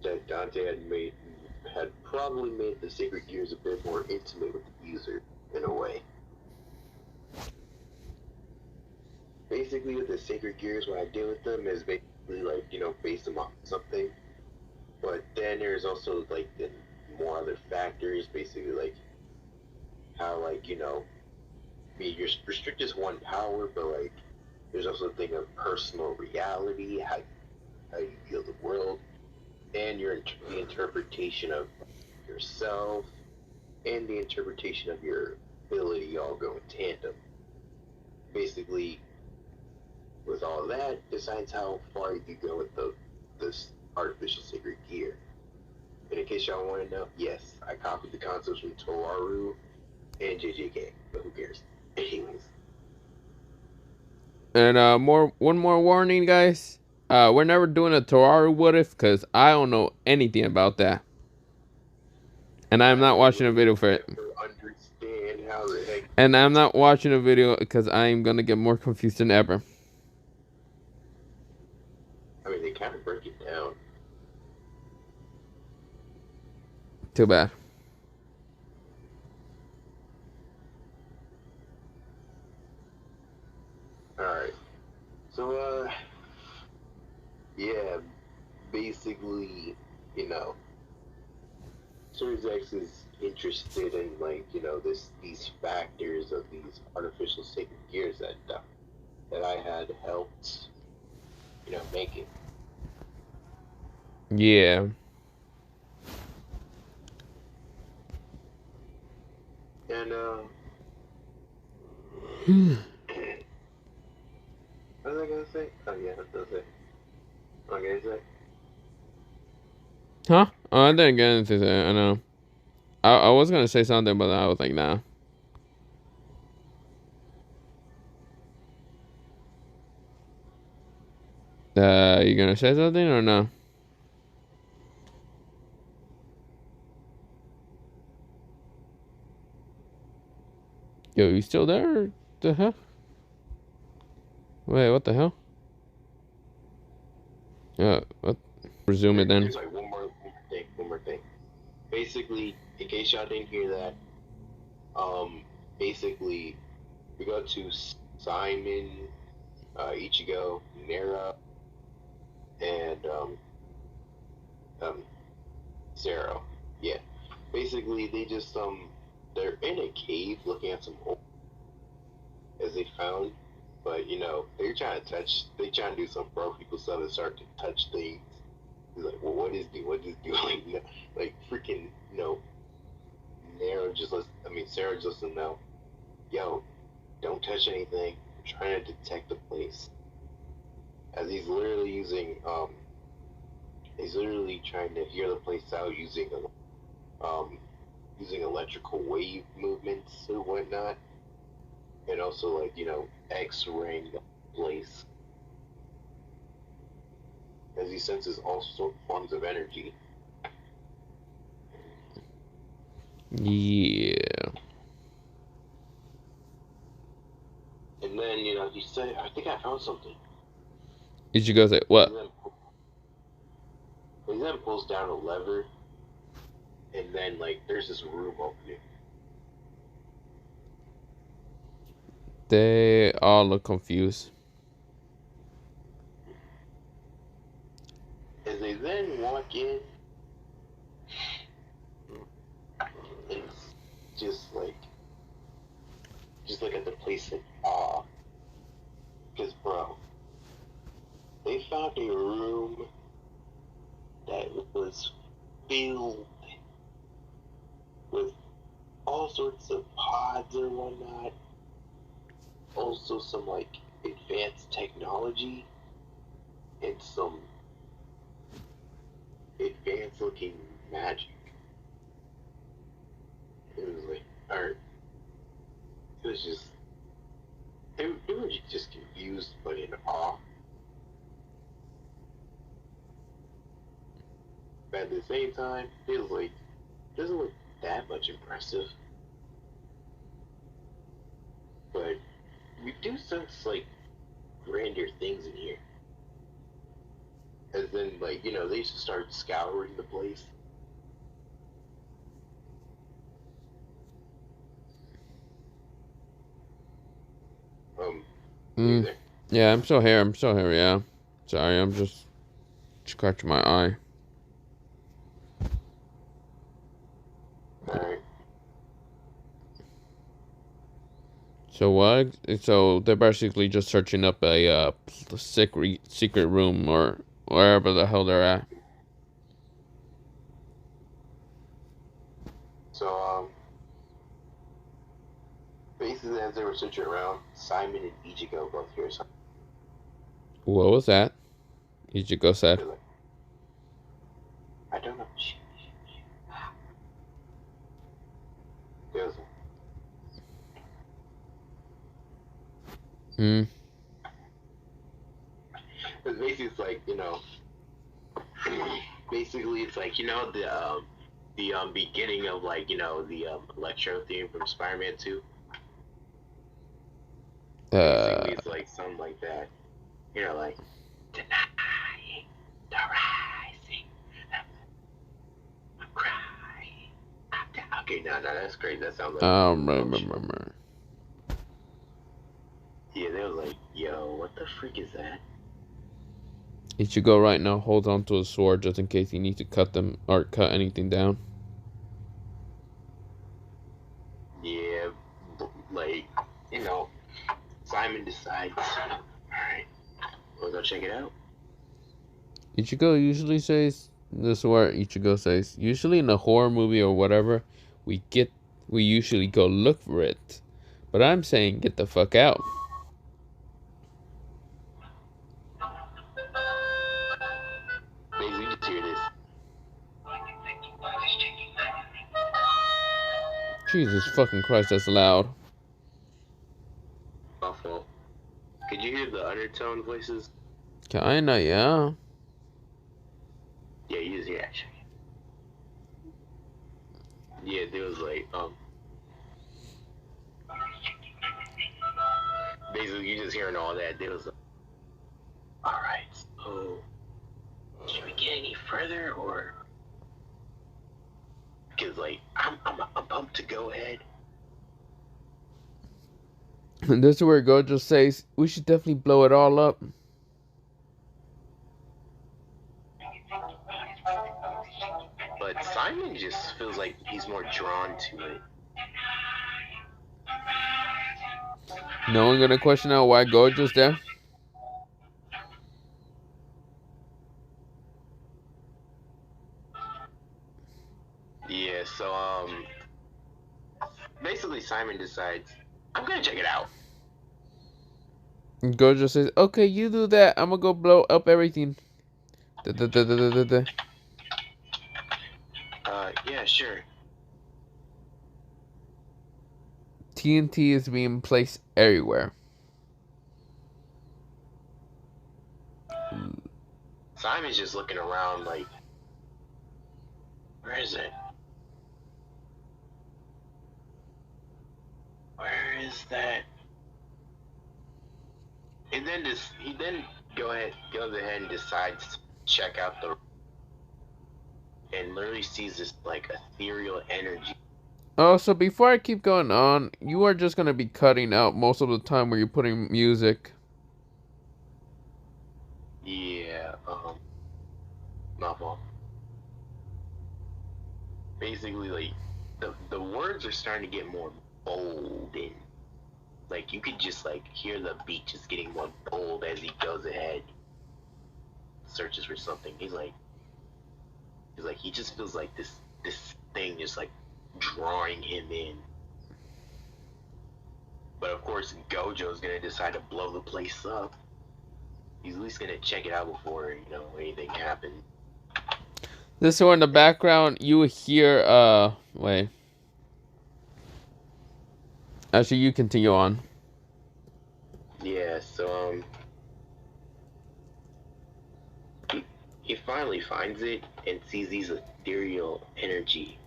that Dante had probably made the sacred gears a bit more intimate with the user in a way. Basically, with the sacred gears, what I do with them is basically like, base them off something. But then there's also like the more other factors, basically like how, like, I mean, you're restricted to one power, but like there's also the thing of personal reality, how you feel the world, and the interpretation of yourself, and the interpretation of your ability all go in tandem. Basically, with all that, decides how far you go with this artificial sacred gear. And in case y'all want to know, yes, I copied the concepts from Toaru and JJK, but who cares? Anyways, And one more warning, guys. We're never doing a Toaru what if, because I don't know anything about that. And I'm I not watching a literally video for it. never understand how the heck. And I'm not watching a video because I'm gonna get more confused than ever. I mean, they kind of break it down. Too bad. Alright. So, yeah, basically, you know, Series X is interested in, like, these factors of these artificial sacred gears that I had helped, make it. Yeah. And, what was I gonna say? Oh, yeah, that's what I say. Okay, say. Huh? Oh, I didn't get into that. I know. I was gonna say something, but I was like, nah. You gonna say something or no? Yo, you still there? Or the hell? Wait, what the hell? What? Resume it then. There's like one more thing. Basically, in case y'all didn't hear that, basically, we go to Simon, Ichigo, Nera, and um, Zero. Yeah. Basically, they just they're in a cave looking at some holes as they found, but they're trying to they trying to do some pro people stuff and start to touch things. He's like, well, what is doing? Like freaking, Nero just Sarah just doesn't know. Yo, don't touch anything. I'm trying to detect the place. As he's literally trying to hear the place out um using electrical wave movements or whatnot, and also like X-raying the place as he senses all sorts of forms of energy. Yeah. And then he said, "I think I found something." Ichigo say, He what? then, he then pulls down a lever, and then like there's this room opening. They all look confused. As they then walk in, and just look at the place in because bro, they found a room that was filled with all sorts of pods or whatnot. Also some like advanced technology and some advanced looking magic. It was like art. It was just they were just confused but in awe. But at the same time, it was like doesn't look that much impressive. But we do sense like grander things in here. As then like, they just start scouring the place. There. Yeah, I'm still here. Yeah. Sorry, I'm just scratching my eye. Alright. So what? So they're basically just searching up a secret room or wherever the hell they're at. So basically as they were searching around, Simon and Ichigo both hear something. What was that? Ichigo said. Like, I don't know. Goes. Basically, it's like basically it's like the beginning of like the Electro theme from Spider-Man 2. Basically, it's like something like that. Like denying the rising, I'm crying. Okay, no, that's great. That sounds like. Remember. Yeah, they was like, yo, what the freak is that? Ichigo right now holds onto a sword just in case he needs to cut them or cut anything down. Yeah, like, Simon decides, alright, we'll go check it out. Ichigo usually says, this is what Ichigo says, usually in a horror movie or whatever, we usually go look for it. But I'm saying get the fuck out. Basically, just hear this. Jesus fucking Christ, that's loud. My fault. Could you hear the undertone voices? Kinda, yeah. Yeah, you just hear actually. Yeah, there was like, basically you just hearing all that. There was like, alright, so should we get any further or? Because like, I'm pumped to go ahead. And this is where Gojo says, we should definitely blow it all up. But Simon just feels like he's more drawn to it. No one gonna question out why Gojo's there? Yeah, so basically Simon decides, I'm gonna check it out. And Gojo says, okay, you do that. I'm gonna go blow up everything. Yeah, sure. TNT is being placed everywhere. Simon's just looking around like, where is it? Where is that? And then he goes ahead and decides to check out and literally sees this like ethereal energy. Oh, so before I keep going on, you are just gonna be cutting out most of the time where you're putting music. Yeah, my fault. Basically, like, the words are starting to get more bold, and like you could just like hear the beat just getting more bold as he goes ahead, searches for something. He's like he just feels like this thing just like drawing him in. But of course, Gojo's gonna decide to blow the place up. He's at least gonna check it out before anything happens. This one in the background, you will hear. Wait. Actually, you continue on. Yeah. So he finally finds it and sees these ethereal energy.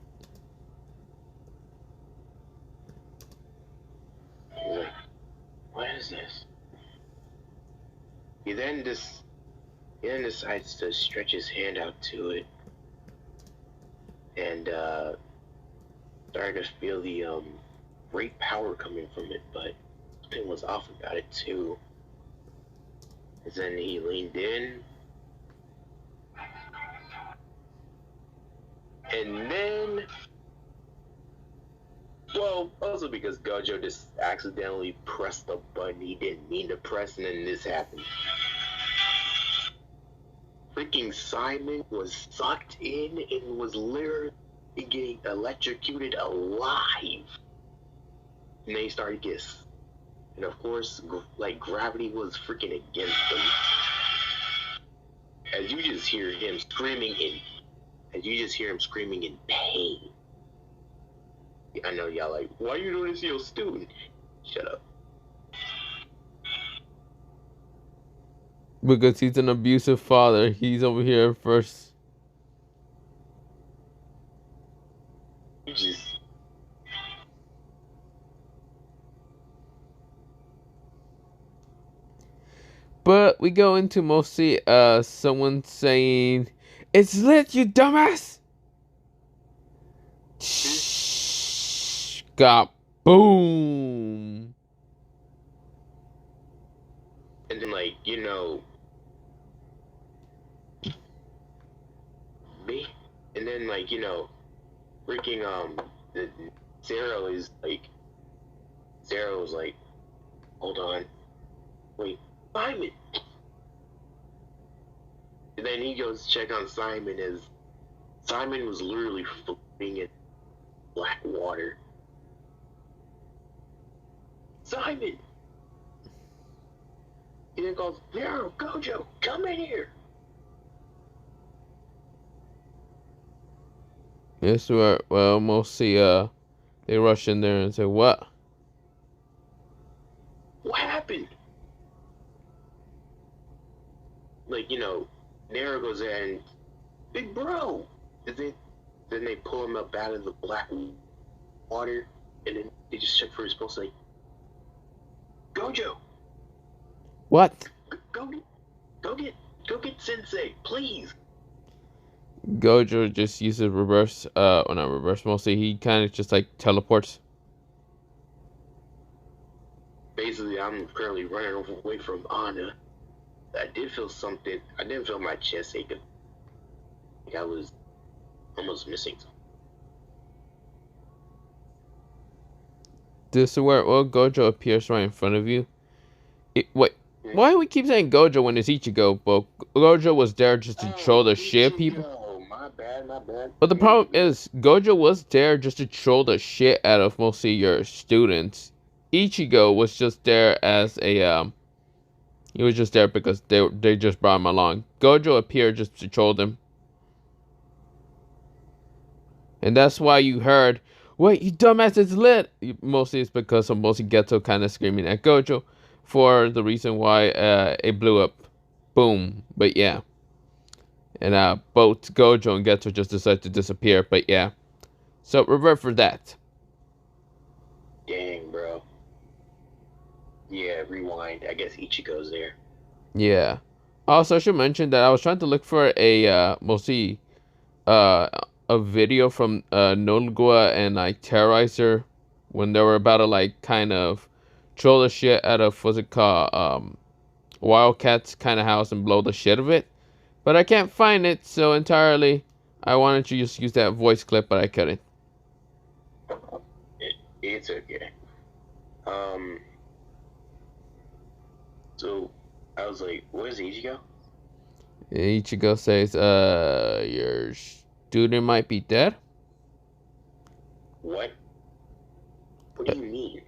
He's like, what is this? He then decides to stretch his hand out to it and started to feel the great power coming from it, but something was off about it too. And then he leaned in, and then, well, also because Gojo just accidentally pressed the button he didn't mean to press, and then this happened. Freaking Simon was sucked in and was literally getting electrocuted alive. And they started to get, and of course, like gravity was freaking against them. As you just hear him screaming in pain. I know y'all like, why are you doing this to your student? Shut up. Because he's an abusive father. He's over here first. You just. But we go into mostly someone saying, "It's lit, you dumbass!" Got boom. And then like, me, and then like, freaking Zero was like, hold on, wait, Simon. And then he goes to check on Simon as Simon was literally floating in black water. Simon! He then goes, "No, Gojo, come in here." Yes, well, mostly they rush in there and say, "What? What happened?" Like, Nero goes in and, "Big bro!" And then they pull him up out of the black water, and then they just check for his pulse, like, "Gojo! What? Go get Sensei, please." Gojo just uses reverse, well, not reverse, mostly he kind of just like teleports. Basically, I'm currently running away from Anna. I did feel something. I didn't feel my chest aching. Like I was almost missing something. This is where, well, Gojo appears right in front of you. Wait, why do we keep saying Gojo when it's Ichigo? But Gojo was there just to troll the shit people. My bad. But the problem is, Gojo was there just to troll the shit out of mostly your students. Ichigo was just there as a, he was just there because they just brought him along. Gojo appeared just to troll them. And that's why you heard, "Wait, you dumbass, it's lit!" Mostly it's because of mostly Geto kind of screaming at Gojo for the reason why it blew up. Boom. But yeah. And both Gojo and Geto just decided to disappear. But yeah. So revert for that. Dang, bro. Yeah, rewind. I guess Ichigo's there. Yeah. Also, I should mention that I was trying to look for a mostly a video from Nolgua and like Terrorizer when they were about to like kind of troll the shit out of what's it called, Wildcat's kind of house and blow the shit of it. But I can't find it, so entirely I wanted to just use that voice clip, but I couldn't. It's okay. So I was like, where's Ichigo? Ichigo says, your student might be dead. What? What do you mean?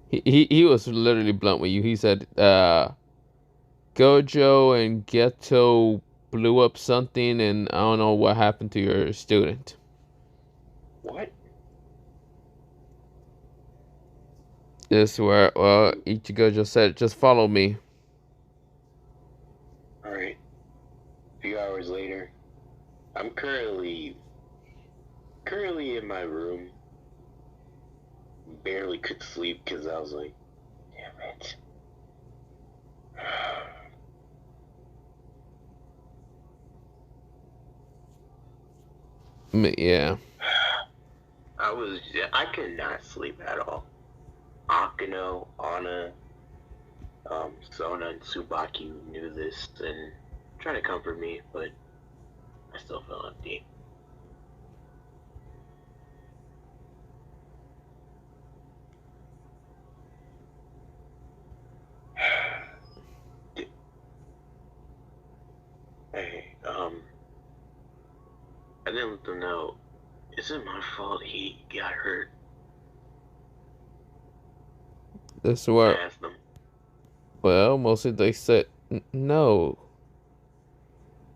He was literally blunt with you. He said, Gojo and Geto blew up something, and I don't know what happened to your student. What? This is where, Ichigo just said, just follow me. Alright. A few hours later, I'm currently in my room. Barely could sleep because I was like, damn it. Yeah. I could not sleep at all. Akano, Ana, Sona, and Tsubaki knew this and tried to comfort me, but I still felt empty. Hey, I didn't let them know. Is it my fault he got hurt? This is I where, asked them. well, mostly they said, no,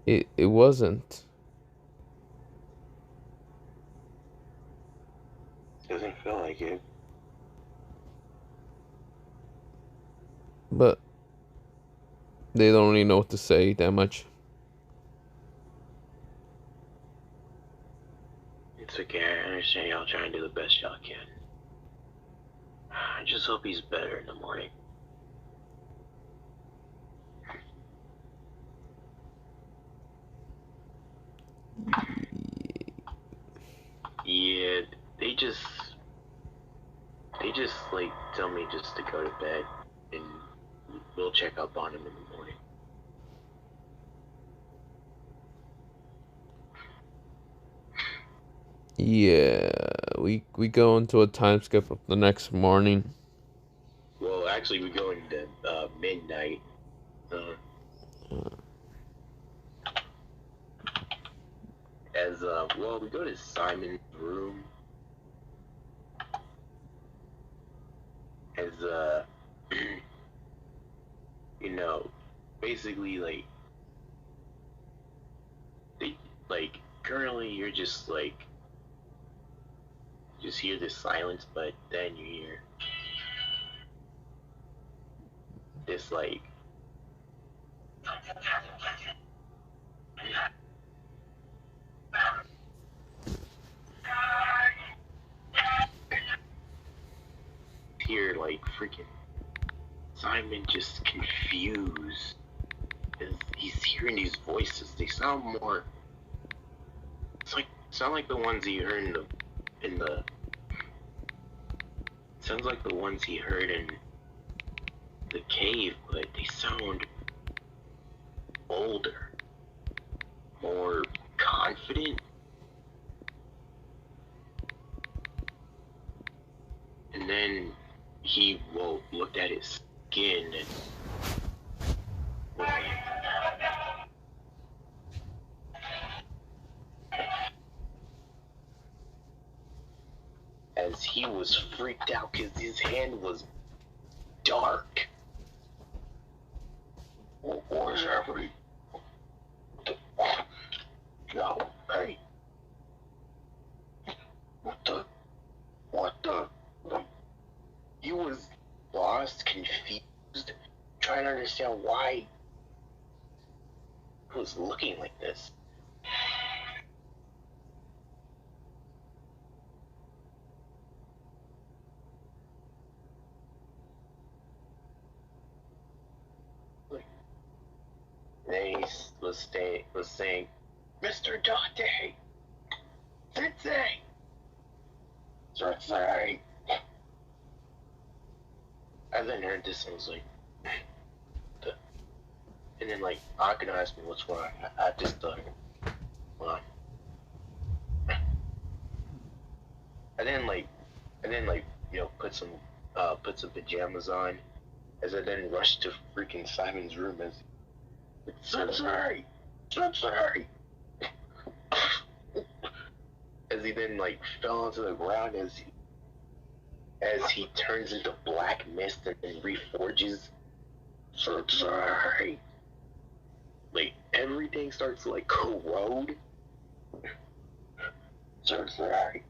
it wasn't. Doesn't feel like it. But they don't really know what to say that much. It's okay, I understand y'all trying to do the best y'all can. I just hope he's better in the morning. Yeah, they just like tell me just to go to bed and we'll check up on him in the morning. Yeah, we go into a time skip of the next morning. Well, actually, we go into midnight. We go to Simon's room. As you know, basically currently you're just hear this silence, but then you hear this hear freaking Simon just confused as he's hearing these voices. They sound more. Sound like the ones he heard in the. Sounds like the ones he heard in the cave, but they sound older, more confident. And then he looked at his skin and was like, as he was freaked out because his hand was dark. What is happening? No, hey. What the? He was lost, confused, trying to understand why he was looking like this. Then he was saying, Mr. Dante! Sensei! Sensei! I then heard this and was like, and then Akano asked me what's wrong. I just thought, hold on. And then and then like put some pajamas on, as I then rushed to freaking Simon's room as Sensei, Sensei, as he then like fell onto the ground as he turns into black mist and then reforges. Sensei, like everything starts to like corrode. Sensei.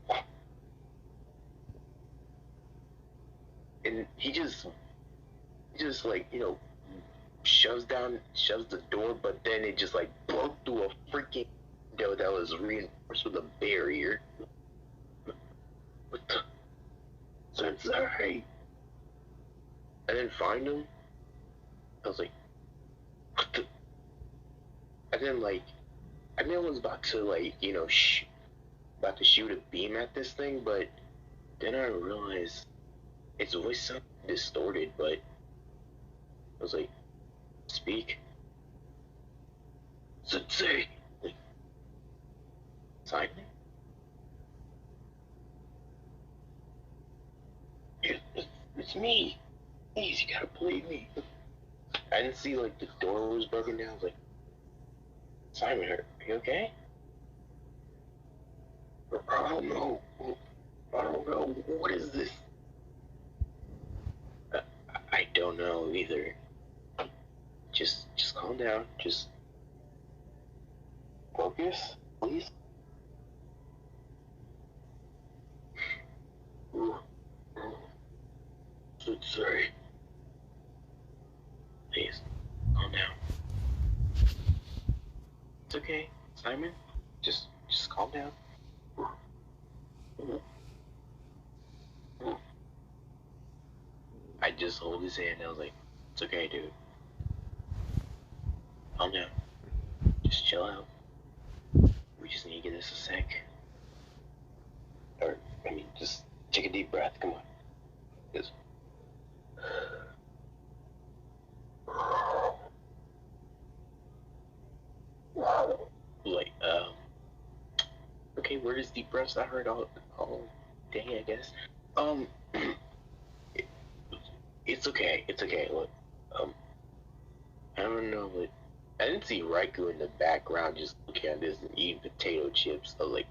And he just like shoves the door, but then it just like broke through a freaking window that was reinforced with a barrier. What the Sensei? I didn't find him. I was like, what the? And then like I knew I was about to like about to shoot a beam at this thing, but then I realized its voice sounded distorted. But I was like, speak, Sensei. Like, Simon. It's me. Please, you gotta believe me. I didn't see like the door was broken down. I was like, Simon, are you okay? I don't know. I don't know. What is this? I don't know either. Just calm down. Just focus, please. Sorry. Please, calm down. It's okay, Simon. Just calm down. I just hold his hand and I was like, it's okay, dude. Calm down. Just chill out. We just need to get this a sec. Or, I mean, just take a deep breath. Come on. Just. Like, okay, where is deep breaths? I heard all day, I guess. It's okay. It's okay. Look, I don't know, but I didn't see Raikou in the background just looking at this and eating potato chips. I was like,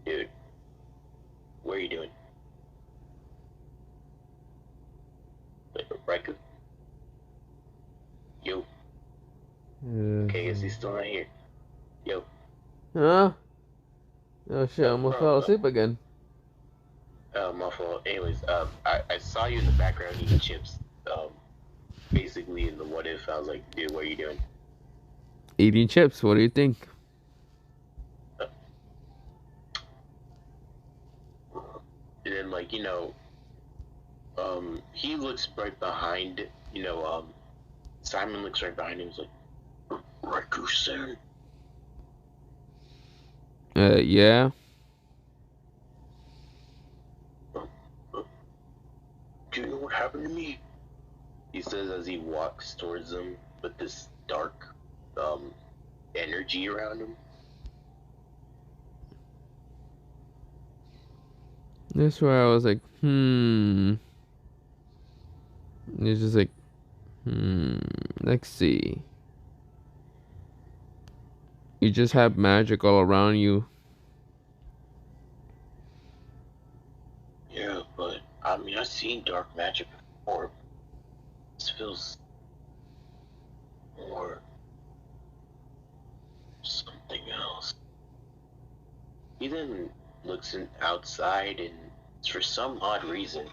dude, what are you doing? Like, Raikou? Yo. Okay, I guess he's still not here. Yo. Huh? Oh shit, I almost fell asleep again. My fault. Anyways, I saw you in the background eating chips. Basically in the what if, I was like, dude, what are you doing? Eating chips, what do you think? And then like, he looks right behind, Simon looks right behind him. He's like, Raikou-san. Yeah. Do you know what happened to me? He says as he walks towards them with this dark, energy around him. That's where I was like, It's just like, let's see. You just have magic all around you. Yeah, but I mean, I've seen dark magic before. This feels more something else. He then looks outside, and for some odd reason,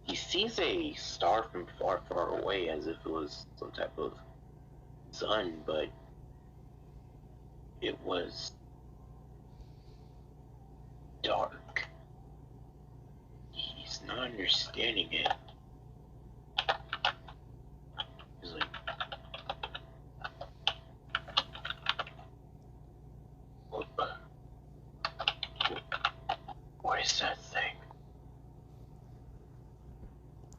he sees a star from far, far away, as if it was some type of sun, but it was dark. He's not understanding it. He's like, what is that thing?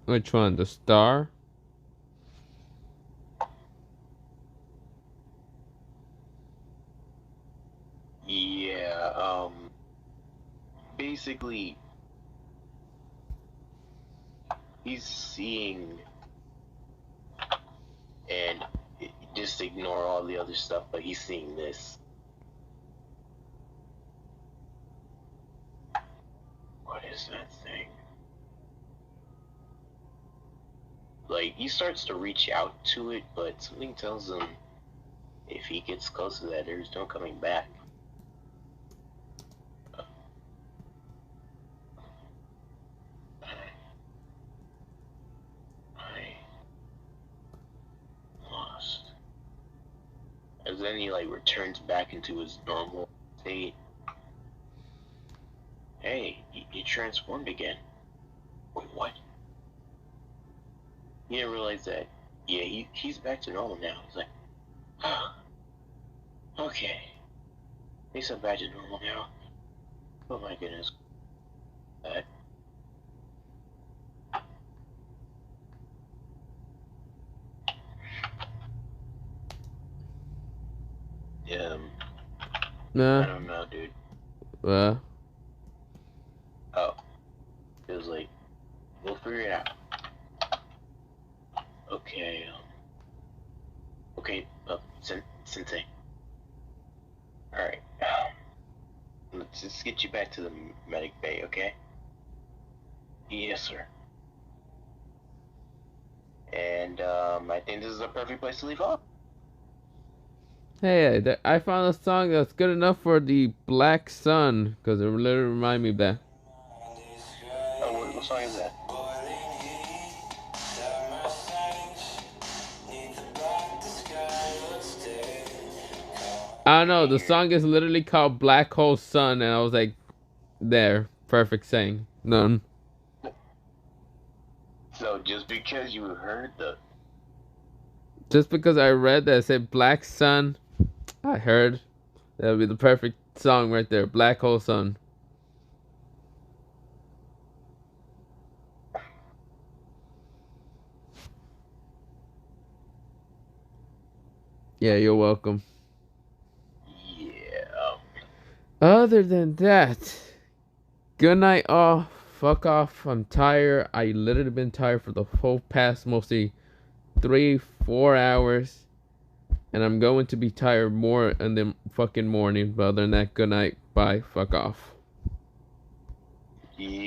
Which one? The star? Yeah, basically, he's seeing, and just ignore all the other stuff, but he's seeing this. What is that thing? Like, he starts to reach out to it, but something tells him if he gets close to that, there's no coming back. I lost. And then he, like, returns back into his normal state. Hey, he transformed again. Wait, what? He didn't realize that. Yeah, he's back to normal now. He's like, oh, okay. At least I'm back to normal now. Oh my goodness. That. I Nah. don't know, dude. Oh. It was like, we'll figure it out. Okay, Sensei. Alright. Let's just get you back to the medic bay, okay? Yes, sir. And, I think this is a perfect place to leave off. Hey, I found a song that's good enough for the Black Sun, because it literally reminds me of that. Oh, what song is that? I don't know, the song is literally called Black Hole Sun, and I was like, there, perfect saying. None. So, just because you heard the... Just because I read that it said Black Sun, I heard that would be the perfect song right there, Black Hole Sun. Yeah, you're welcome. Yeah. Other than that, good night all. Fuck off. I'm tired. I literally been tired for the whole past mostly 3-4 hours. And I'm going to be tired more in the fucking morning. But other than that, good night. Bye. Fuck off. Yeah.